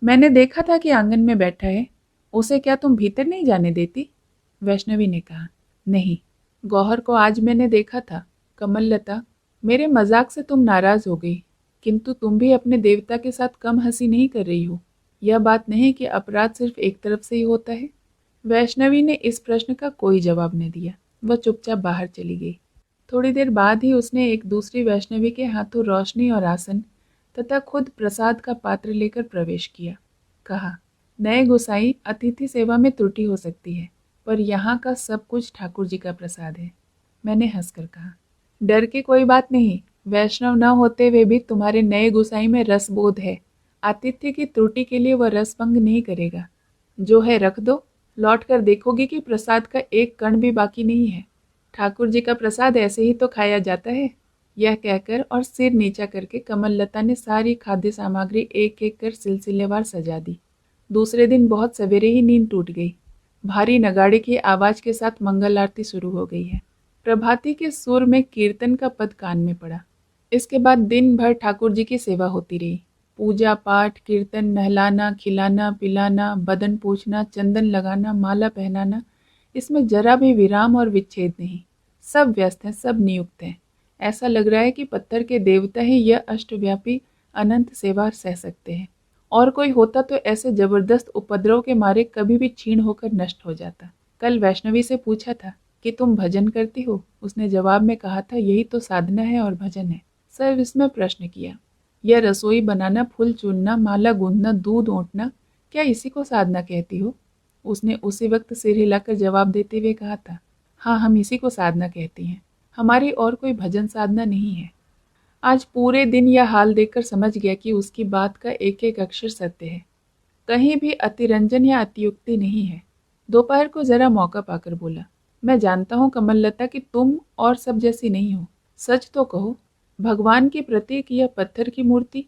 मैंने देखा था कि आंगन में बैठा है, उसे क्या तुम भीतर नहीं जाने देती? वैष्णवी ने कहा, नहीं, गौहर को आज मैंने देखा था। कमल लता, मेरे मजाक से तुम नाराज हो गई, किंतु तुम भी अपने देवता के साथ कम हंसी नहीं कर रही हो। यह बात नहीं कि अपराध सिर्फ एक तरफ से ही होता है। वैष्णवी ने इस प्रश्न का कोई जवाब न दिया। वह चुपचाप बाहर चली गई। थोड़ी देर बाद ही उसने एक दूसरी वैष्णवी के हाथों रोशनी और आसन तथा खुद प्रसाद का पात्र लेकर प्रवेश किया। कहा, नए गोसाई, अतिथि सेवा में त्रुटि हो सकती है, पर यहाँ का सब कुछ ठाकुर जी का प्रसाद है। मैंने हंसकर कहा, डर की कोई बात नहीं। वैष्णव न होते हुए भी तुम्हारे नए गोसाई में रसबोध है। आतिथ्य की त्रुटि के लिए वह रसभंग नहीं करेगा। जो है रख दो, लौट कर देखोगे कि प्रसाद का एक कण भी बाकी नहीं है। ठाकुर जी का प्रसाद ऐसे ही तो खाया जाता है। यह कहकर और सिर नीचा करके कमल लता ने सारी खाद्य सामग्री एक एक कर सिलसिलेवार सजा दी। दूसरे दिन बहुत सवेरे ही नींद टूट गई। भारी नगाड़े की आवाज के साथ मंगल आरती शुरू हो गई है। प्रभाती के सुर में कीर्तन का पद कान में पड़ा। इसके बाद दिन भर ठाकुर जी की सेवा होती रही। पूजा पाठ, कीर्तन, नहलाना, खिलाना, पिलाना, बदन पोंछना, चंदन लगाना, माला पहनाना, इसमें जरा भी विराम और विच्छेद नहीं। सब व्यस्त हैं, सब नियुक्त हैं। ऐसा लग रहा है कि पत्थर के देवता ही यह अष्टव्यापी अनंत सेवा सह सकते हैं। और कोई होता तो ऐसे जबरदस्त उपद्रव के मारे कभी भी क्षीण होकर नष्ट हो जाता। कल वैष्णवी से पूछा था कि तुम भजन करती हो? उसने जवाब में कहा था, यही तो साधना है और भजन है। सर इसमें प्रश्न किया, यह रसोई बनाना, फूल चुनना, माला गूंथना, दूध ओंटना, क्या इसी को साधना कहती हो? उसने उसी वक्त सिर हिलाकर जवाब देते हुए कहा था, हाँ, हम इसी को साधना कहती हैं। हमारी और कोई भजन साधना नहीं है। आज पूरे दिन यह हाल देखकर समझ गया कि उसकी बात का एक एक अक्षर सत्य है। कहीं भी अतिरंजन या अतियुक्ति नहीं है। दोपहर को जरा मौका पाकर बोला, मैं जानता हूँ कमल लता कि तुम और सब जैसी नहीं हो। सच तो कहो, भगवान की प्रतीक यह पत्थर की मूर्ति।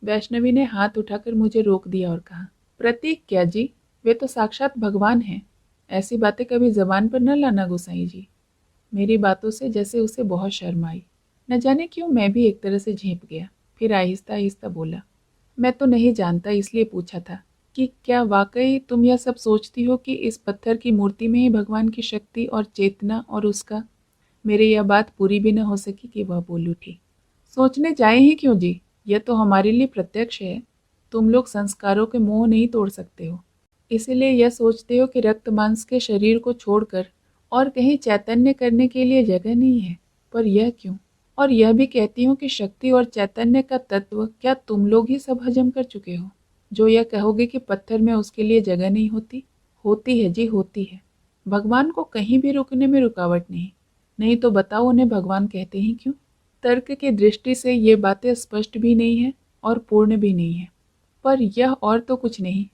वैष्णवी ने हाथ उठाकर मुझे रोक दिया और कहा, प्रतीक क्या जी, वे तो साक्षात भगवान हैं। ऐसी बातें कभी जबान पर न लाना गोसाई जी। मेरी बातों से जैसे उसे बहुत शर्म आई। न जाने क्यों मैं भी एक तरह से झेंप गया। फिर आहिस्ता आहिस्ता बोला, मैं तो नहीं जानता, इसलिए पूछा था कि क्या वाकई तुम यह सब सोचती हो कि इस पत्थर की मूर्ति में ही भगवान की शक्ति और चेतना और उसका। मेरे यह बात पूरी भी न हो सकी कि वह बोल उठी, सोचने जाए ही क्यों जी, यह तो हमारे लिए प्रत्यक्ष है। तुम लोग संस्कारों के मोह नहीं तोड़ सकते हो, इसीलिए यह सोचते हो कि रक्त मांस के शरीर को छोड़कर और कहीं चैतन्य करने के लिए जगह नहीं है। पर यह क्यों? और यह भी कहती हूँ कि शक्ति और चैतन्य का तत्व क्या तुम लोग ही सब हजम कर चुके हो, जो यह कहोगे कि पत्थर में उसके लिए जगह नहीं होती? होती है जी, होती है। भगवान को कहीं भी रुकने में रुकावट नहीं। नहीं तो बताओ उन्हें भगवान कहते ही क्यों? तर्क की दृष्टि से ये बातें स्पष्ट भी नहीं है और पूर्ण भी नहीं है। पर यह और तो कुछ नहीं,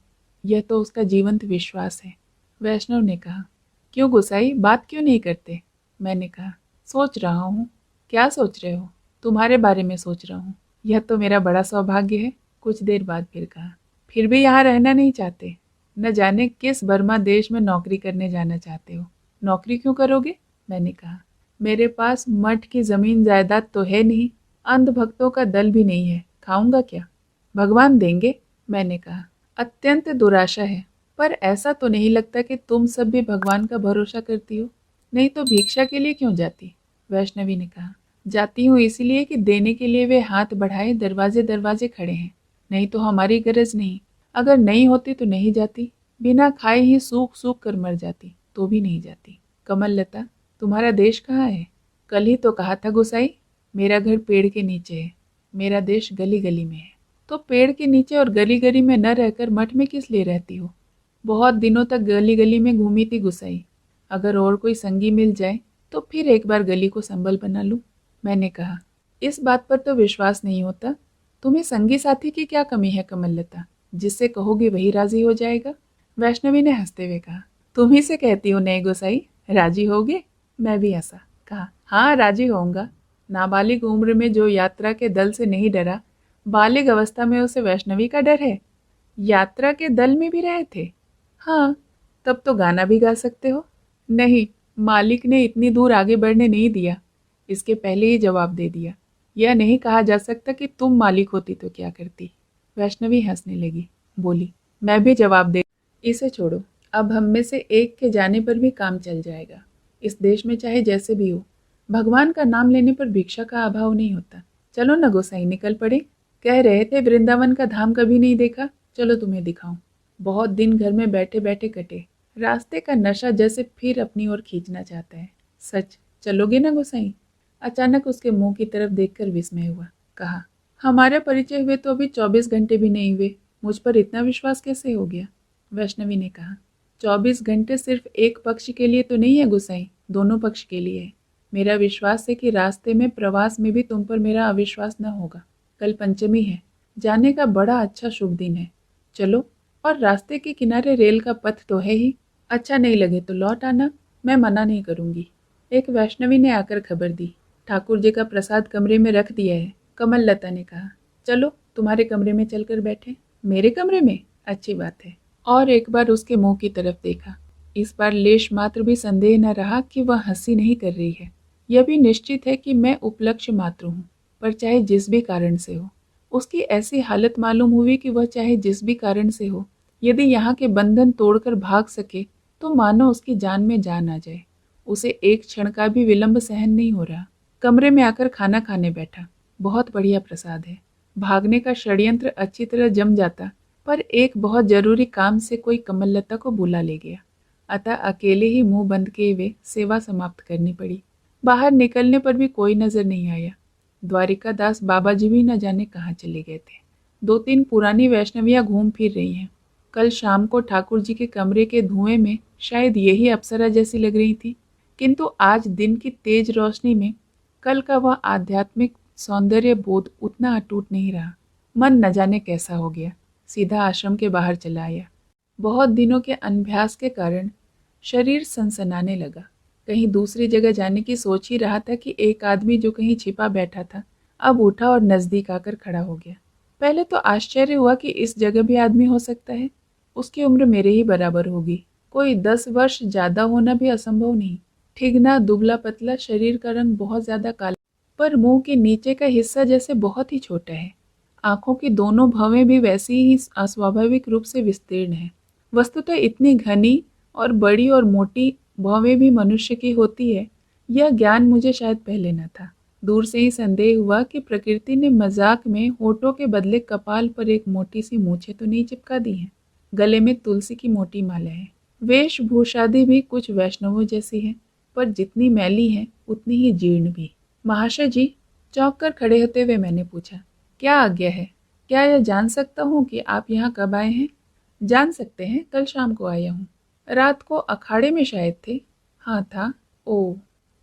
यह तो उसका जीवंत विश्वास है। वैष्णव ने कहा, क्यों गोसाई, बात क्यों नहीं करते? मैंने कहा, सोच रहा हूँ। क्या सोच रहे हो? तुम्हारे बारे में सोच रहा हूँ। यह तो मेरा बड़ा सौभाग्य है। कुछ देर बाद फिर कहा, फिर भी यहाँ रहना नहीं चाहते? न जाने किस बर्मा देश में नौकरी करने जाना चाहते हो। नौकरी क्यों करोगे? मैंने कहा, मेरे पास मठ की जमीन जायदाद तो है नहीं, अंधभक्तों का दल भी नहीं है, खाऊंगा क्या? भगवान देंगे, मैंने कहा। अत्यंत दुराशा है, पर ऐसा तो नहीं लगता कि तुम सब भी भगवान का भरोसा करती हो। नहीं तो भिक्षा के लिए क्यों जाती? वैष्णवी ने कहा, जाती हूँ इसीलिए कि देने के लिए वे हाथ बढ़ाए दरवाजे दरवाजे खड़े हैं। नहीं तो हमारी गरज नहीं। अगर नहीं होती तो नहीं जाती, बिना खाए ही सूख सूख कर मर जाती तो भी नहीं जाती। कमल लता, तुम्हारा देश कहाँ है? कल ही तो कहा था गुसाई, मेरा घर पेड़ के नीचे है, मेरा देश गली गली में है। तो पेड़ के नीचे और गली गली में न रहकर मठ में किस लिए रहती हो? बहुत दिनों तक गली गली में घूमी थी गुसाई। अगर और कोई संगी मिल जाए तो फिर एक बार गली को संबल बना लूं। मैंने कहा, इस बात पर तो विश्वास नहीं होता। तुम्हें संगी साथी की क्या कमी है कमललता? जिससे कहोगे वही राजी हो जाएगा। वैष्णवी ने हंसते हुए कहा, तुम ही से कहती हो नए गोसाई, राजी होगे? मैं भी हंसा, कहा, हाँ राजी होऊंगा। नाबालिग उम्र में जो यात्रा के दल से नहीं डरा, बालिग अवस्था में उसे वैष्णवी का डर है। यात्रा के दल में भी रहे थे? हाँ, तब तो गाना भी गा सकते हो। नहीं, मालिक ने इतनी दूर आगे बढ़ने नहीं दिया। इसके पहले ही जवाब दे दिया। यह नहीं कहा जा सकता कि तुम मालिक होती तो क्या करती। वैष्णवी हंसने लगी, बोली, मैं भी जवाब दे। इसे छोड़ो, अब हम में से एक के जाने पर भी काम चल जाएगा। इस देश में चाहे जैसे भी हो, भगवान का नाम लेने पर भिक्षा का अभाव नहीं होता। चलो न गोसाई, निकल पड़े। कह रहे थे वृंदावन का धाम कभी नहीं देखा, चलो तुम्हें दिखाऊं। बहुत दिन घर में बैठे बैठे कटे, रास्ते का नशा जैसे फिर अपनी ओर खींचना चाहता है। सच, चलोगे ना गोसाई? अचानक उसके मुंह की तरफ देखकर विस्मय हुआ। कहा, हमारे परिचय हुए तो अभी 24 घंटे भी नहीं हुए, मुझ पर इतना विश्वास कैसे हो गया? वैष्णवी ने कहा, 24 घंटे सिर्फ एक पक्ष के लिए तो नहीं है गोसाई, दोनों पक्ष के लिए है। मेरा विश्वास है कि रास्ते में प्रवास में भी तुम पर मेरा अविश्वास न होगा। कल पंचमी है, जाने का बड़ा अच्छा शुभ दिन है। चलो, और रास्ते के किनारे रेल का पथ तो है ही। अच्छा नहीं लगे तो लौट आना, मैं मना नहीं करूंगी। एक वैष्णवी ने आकर खबर दी, ठाकुर जी का प्रसाद कमरे में रख दिया है। कमल लता ने कहा, चलो तुम्हारे कमरे में चलकर बैठे। मेरे कमरे में? अच्छी बात है। और एक बार उसके मुंह की तरफ देखा। इस बार लेश मात्र भी संदेह न रहा कि वह हंसी नहीं कर रही है। यह भी निश्चित है कि मैं उपलक्ष्य मात्र हूँ, पर चाहे जिस भी कारण से हो। उसकी ऐसी हालत मालूम हुई कि वह चाहे जिस भी कारण से हो, यदि यहाँ के बंधन तोड़कर भाग सके तो मानो उसकी जान में जान आ जाए। उसे एक क्षण का भी विलंब सहन नहीं हो रहा। कमरे में आकर खाना खाने बैठा। बहुत बढ़िया प्रसाद है। भागने का षड्यंत्र अच्छी तरह जम जाता, पर एक बहुत जरूरी काम से कोई कमललता को बुला ले गया। अतः अकेले ही मुंह बंद किए हुए सेवा समाप्त करनी पड़ी। बाहर निकलने पर भी कोई नजर नहीं आया। द्वारिका दास बाबा जी भी न जाने कहाँ चले गए थे। 2-3 पुरानी वैष्णवियां घूम फिर रही हैं। कल शाम को ठाकुर जी के कमरे के धुएं में शायद यही अप्सरा जैसी लग रही थी, किंतु आज दिन की तेज रोशनी में कल का वह आध्यात्मिक सौंदर्य बोध उतना अटूट नहीं रहा। मन न जाने कैसा हो गया, सीधा आश्रम के बाहर चला आया। बहुत दिनों के अनभ्यास के कारण शरीर सनसनाने लगा। कहीं दूसरी जगह जाने की सोच ही रहा था कि एक आदमी जो कहीं छिपा बैठा था अब उठा और नजदीक आकर खड़ा हो गया। पहले तो आश्चर्य हुआ कि इस जगह भी आदमी हो सकता है। उसकी उम्र मेरे ही बराबर होगी, कोई 10 वर्ष ज्यादा होना भी असंभव नहीं। ठिगना, दुबला पतला, शरीर का रंग बहुत ज्यादा काला, पर मुंह के नीचे का हिस्सा जैसे बहुत ही छोटा है। आंखों की दोनों भवें भी वैसी ही अस्वाभाविक रूप से विस्तीर्ण है। वस्तुतः इतनी घनी और बड़ी और मोटी भवें भी मनुष्य की होती है, यह ज्ञान मुझे शायद पहले न था। दूर से ही संदेह हुआ कि प्रकृति ने मजाक में होठों के बदले कपाल पर एक मोटी सी मूछें तो नहीं चिपका दी हैं। गले में तुलसी की मोटी माला है। वेशभूषादि भी कुछ वैष्णवों जैसी है, पर जितनी मैली है उतनी ही जीर्ण भी। महाशय जी, चौंक कर खड़े होते हुए मैंने पूछा, क्या आज्ञा है? क्या यह जान सकता हूँ कि आप यहाँ कब आए हैं? जान सकते हैं, कल शाम को आया हूँ। रात को अखाड़े में शायद थे। हाँ था। ओ।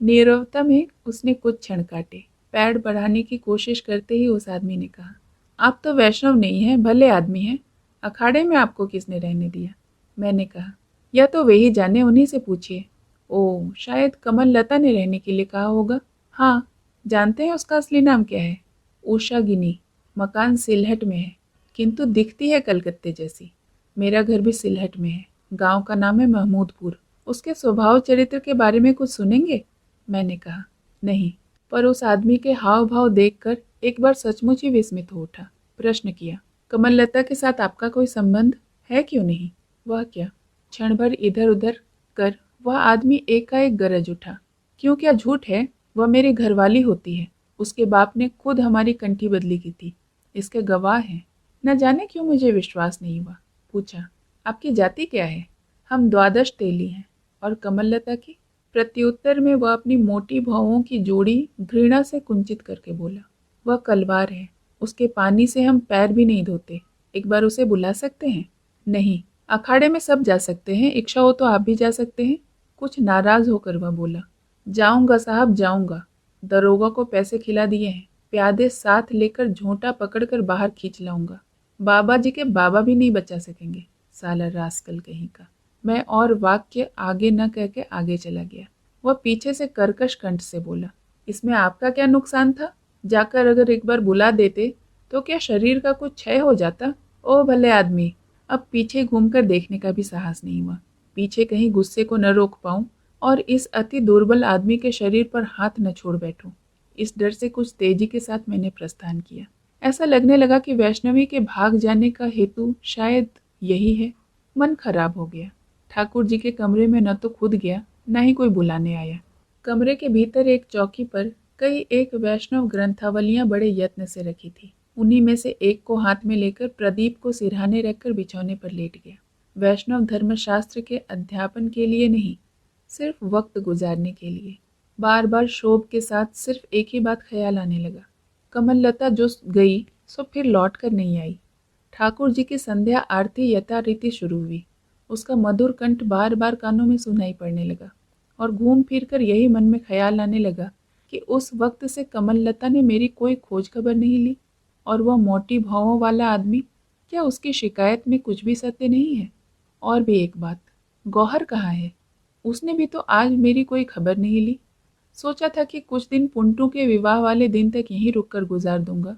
नीरवता में उसने कुछ क्षण काटे। पैर बढ़ाने की कोशिश करते ही उस आदमी ने कहा, आप तो वैष्णव नहीं हैं, भले आदमी हैं। अखाड़े में आपको किसने रहने दिया? मैंने कहा, या तो वे ही जाने, उन्हीं से पूछिए। ओह, शायद कमल लता ने रहने के लिए कहा होगा। हाँ, जानते हैं उसका असली नाम क्या है? उषा गिनी। मकान सिलहट में है, किंतु दिखती है कलकत्ते जैसी। मेरा घर भी सिलहट में है। गांव का नाम है महमूदपुर। उसके स्वभाव चरित्र के बारे में कुछ सुनेंगे? मैंने कहा, नहीं, पर उस आदमी के हाव भाव देखकर एक बार सचमुच ही विस्मित हो उठा। प्रश्न किया, कमललता के साथ आपका कोई संबंध है क्यों नहीं? वह क्या? क्षण भर इधर उधर कर वह आदमी एकाएक गरज उठा, क्यों, क्या झूठ है? वह मेरी घरवाली होती है। उसके बाप ने खुद हमारी कंठी बदली की थी, इसके गवाह हैं। न जाने क्यों मुझे विश्वास नहीं हुआ। पूछा, आपकी जाति क्या है? हम द्वादश तेली हैं। और कमललता की? प्रत्युत्तर में वह अपनी मोटी भौहों की जोड़ी घृणा से कुंचित करके बोला, वह कलवार है। उसके पानी से हम पैर भी नहीं धोते। एक बार उसे बुला सकते हैं? नहीं, अखाड़े में सब जा सकते हैं, इच्छा हो तो आप भी जा सकते हैं। कुछ नाराज होकर वह बोला, जाऊंगा साहब, जाऊंगा। दरोगा को पैसे खिला दिए हैं, प्यादे साथ लेकर झोंटा पकड़कर बाहर खींच लाऊंगा। बाबा जी के बाबा भी नहीं बचा सकेंगे, साला रास्कल कहीं का। मैं और वाक्य आगे न कह के आगे चला गया। वह पीछे से कर्कश कंठ से बोला, इसमें आपका क्या नुकसान था? जाकर अगर एक बार बुला देते तो क्या शरीर का कुछ क्षय हो जाता? ओ भले आदमी, अब पीछे घूमकर देखने का भी साहस नहीं हुआ। पीछे कहीं गुस्से को न रोक पाऊं और इस अति दुर्बल आदमी के शरीर पर हाथ न छोड़ बैठूं। इस डर से कुछ तेजी के साथ मैंने प्रस्थान किया। ऐसा लगने लगा कि वैष्णवी के भाग जाने का हेतु शायद यही है। मन खराब हो गया। ठाकुर जी के कमरे में न तो खुद गया, न ही कोई बुलाने आया। कमरे के भीतर एक चौकी पर कई एक वैष्णव ग्रंथावलियां बड़े यत्न से रखी थी। उन्हीं में से एक को हाथ में लेकर प्रदीप को सिरहाने रखकर बिछौने पर लेट गया। वैष्णव धर्मशास्त्र के अध्यापन के लिए नहीं, सिर्फ वक्त गुजारने के लिए। बार बार शोभ के साथ सिर्फ एक ही बात ख्याल आने लगा, कमललता जो गई सो फिर लौट कर नहीं आई। ठाकुर जी की संध्या आरती यथारीति शुरू हुई। उसका मधुर कंठ बार बार कानों में सुनाई पड़ने लगा और घूम फिर कर यही मन में ख्याल आने लगा कि उस वक्त से कमललता ने मेरी कोई खोज खबर नहीं ली। और वह मोटी भौहों वाला आदमी, क्या उसकी शिकायत में कुछ भी सत्य नहीं है? और भी एक बात, गौहर कहाँ है? उसने भी तो आज मेरी कोई खबर नहीं ली। सोचा था कि कुछ दिन पुंटू के विवाह वाले दिन तक यहीं रुककर गुजार दूंगा,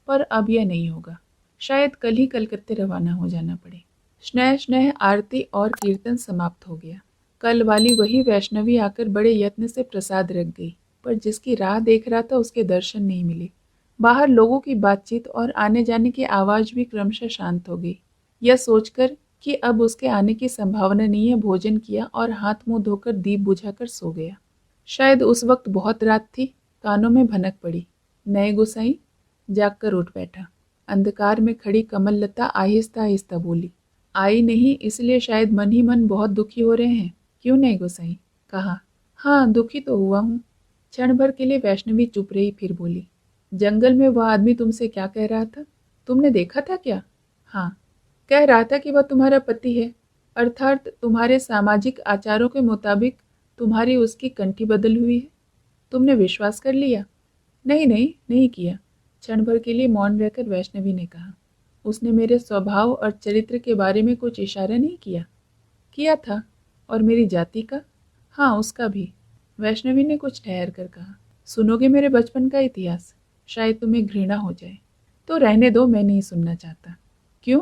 पर अब यह नहीं होगा। शायद कल ही कलकत्ते रवाना हो जाना पड़े। स्नेह स्नेह आरती और कीर्तन समाप्त हो गया। कल वाली वही वैष्णवी आकर बड़े यत्न से प्रसाद रख गई, पर जिसकी राह देख रहा था उसके दर्शन नहीं मिले। बाहर लोगों की बातचीत और आने जाने की आवाज भी क्रमशः शांत हो गई। यह सोचकर कि अब उसके आने की संभावना नहीं है, भोजन किया और हाथ मुंह धोकर दीप बुझाकर सो गया। शायद उस वक्त बहुत रात थी। कानों में भनक पड़ी, नए गोसाई। जागकर उठ बैठा। अंधकार में खड़ी कमललता आहिस्ता आहिस्ता बोली, आई नहीं इसलिए शायद मन ही मन बहुत दुखी हो रहे हैं। क्यों नहीं गोसाई? कहा, हाँ दुखी तो हुआ हूँ। क्षण भर के लिए वैष्णवी चुप रही, फिर बोली, जंगल में वह आदमी तुमसे क्या कह रहा था? तुमने देखा था क्या? हाँ, कह रहा था कि वह तुम्हारा पति है, अर्थात तुम्हारे सामाजिक आचारों के मुताबिक तुम्हारी उसकी कंठी बदल हुई है। तुमने विश्वास कर लिया? नहीं नहीं, नहीं किया। क्षण भर के लिए मौन रहकर वैष्णवी ने कहा, उसने मेरे स्वभाव और चरित्र के बारे में कुछ इशारा नहीं किया? किया था। और मेरी जाति का? हाँ, उसका भी। वैष्णवी ने कुछ ठहर कर कहा, सुनोगे मेरे बचपन का इतिहास? शायद तुम्हें घृणा हो जाए। तो रहने दो, मैं नहीं सुनना चाहता। क्यों?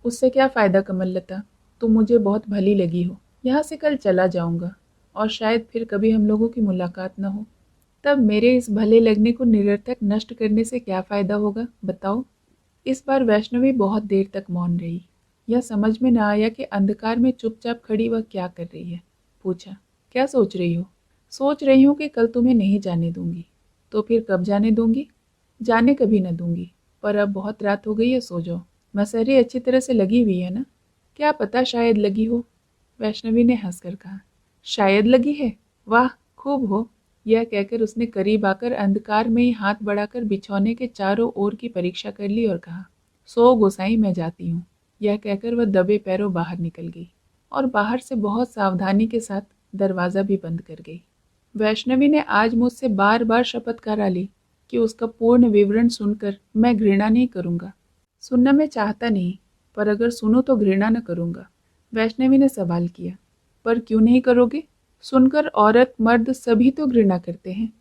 उससे क्या फ़ायदा कमललता? तुम मुझे बहुत भली लगी हो। यहाँ से कल चला जाऊँगा और शायद फिर कभी हम लोगों की मुलाकात न हो। तब मेरे इस भले लगने को निरर्थक नष्ट करने से क्या फ़ायदा होगा, बताओ? इस बार वैष्णवी बहुत देर तक मौन रही। यह समझ में न आया कि अंधकार में चुपचाप खड़ी वह क्या कर रही है। पूछा, क्या सोच रही हो? सोच रही हूँ कि कल तुम्हें नहीं जाने दूंगी। तो फिर कब जाने दूंगी? जाने कभी न दूंगी, पर अब बहुत रात हो गई है, सो जाओ। मसहरी अच्छी तरह से लगी हुई है ना? क्या पता, शायद लगी हो। वैष्णवी ने हंसकर कहा, शायद लगी है? वाह, खूब हो। यह कहकर उसने करीब आकर अंधकार में ही हाथ बढ़ाकर बिछौने के चारों ओर की परीक्षा कर ली और कहा, सो गोसाई, मैं जाती हूँ। यह कहकर वह दबे पैरों बाहर निकल गई और बाहर से बहुत सावधानी के साथ दरवाज़ा भी बंद कर गई। वैष्णवी ने आज मुझसे बार बार शपथ करा ली कि उसका पूर्ण विवरण सुनकर मैं घृणा नहीं करूँगा। सुनना मैं चाहता नहीं, पर अगर सुनूं तो घृणा न करूँगा। वैष्णवी ने सवाल किया, पर क्यों नहीं करोगे? सुनकर औरत मर्द सभी तो घृणा करते हैं।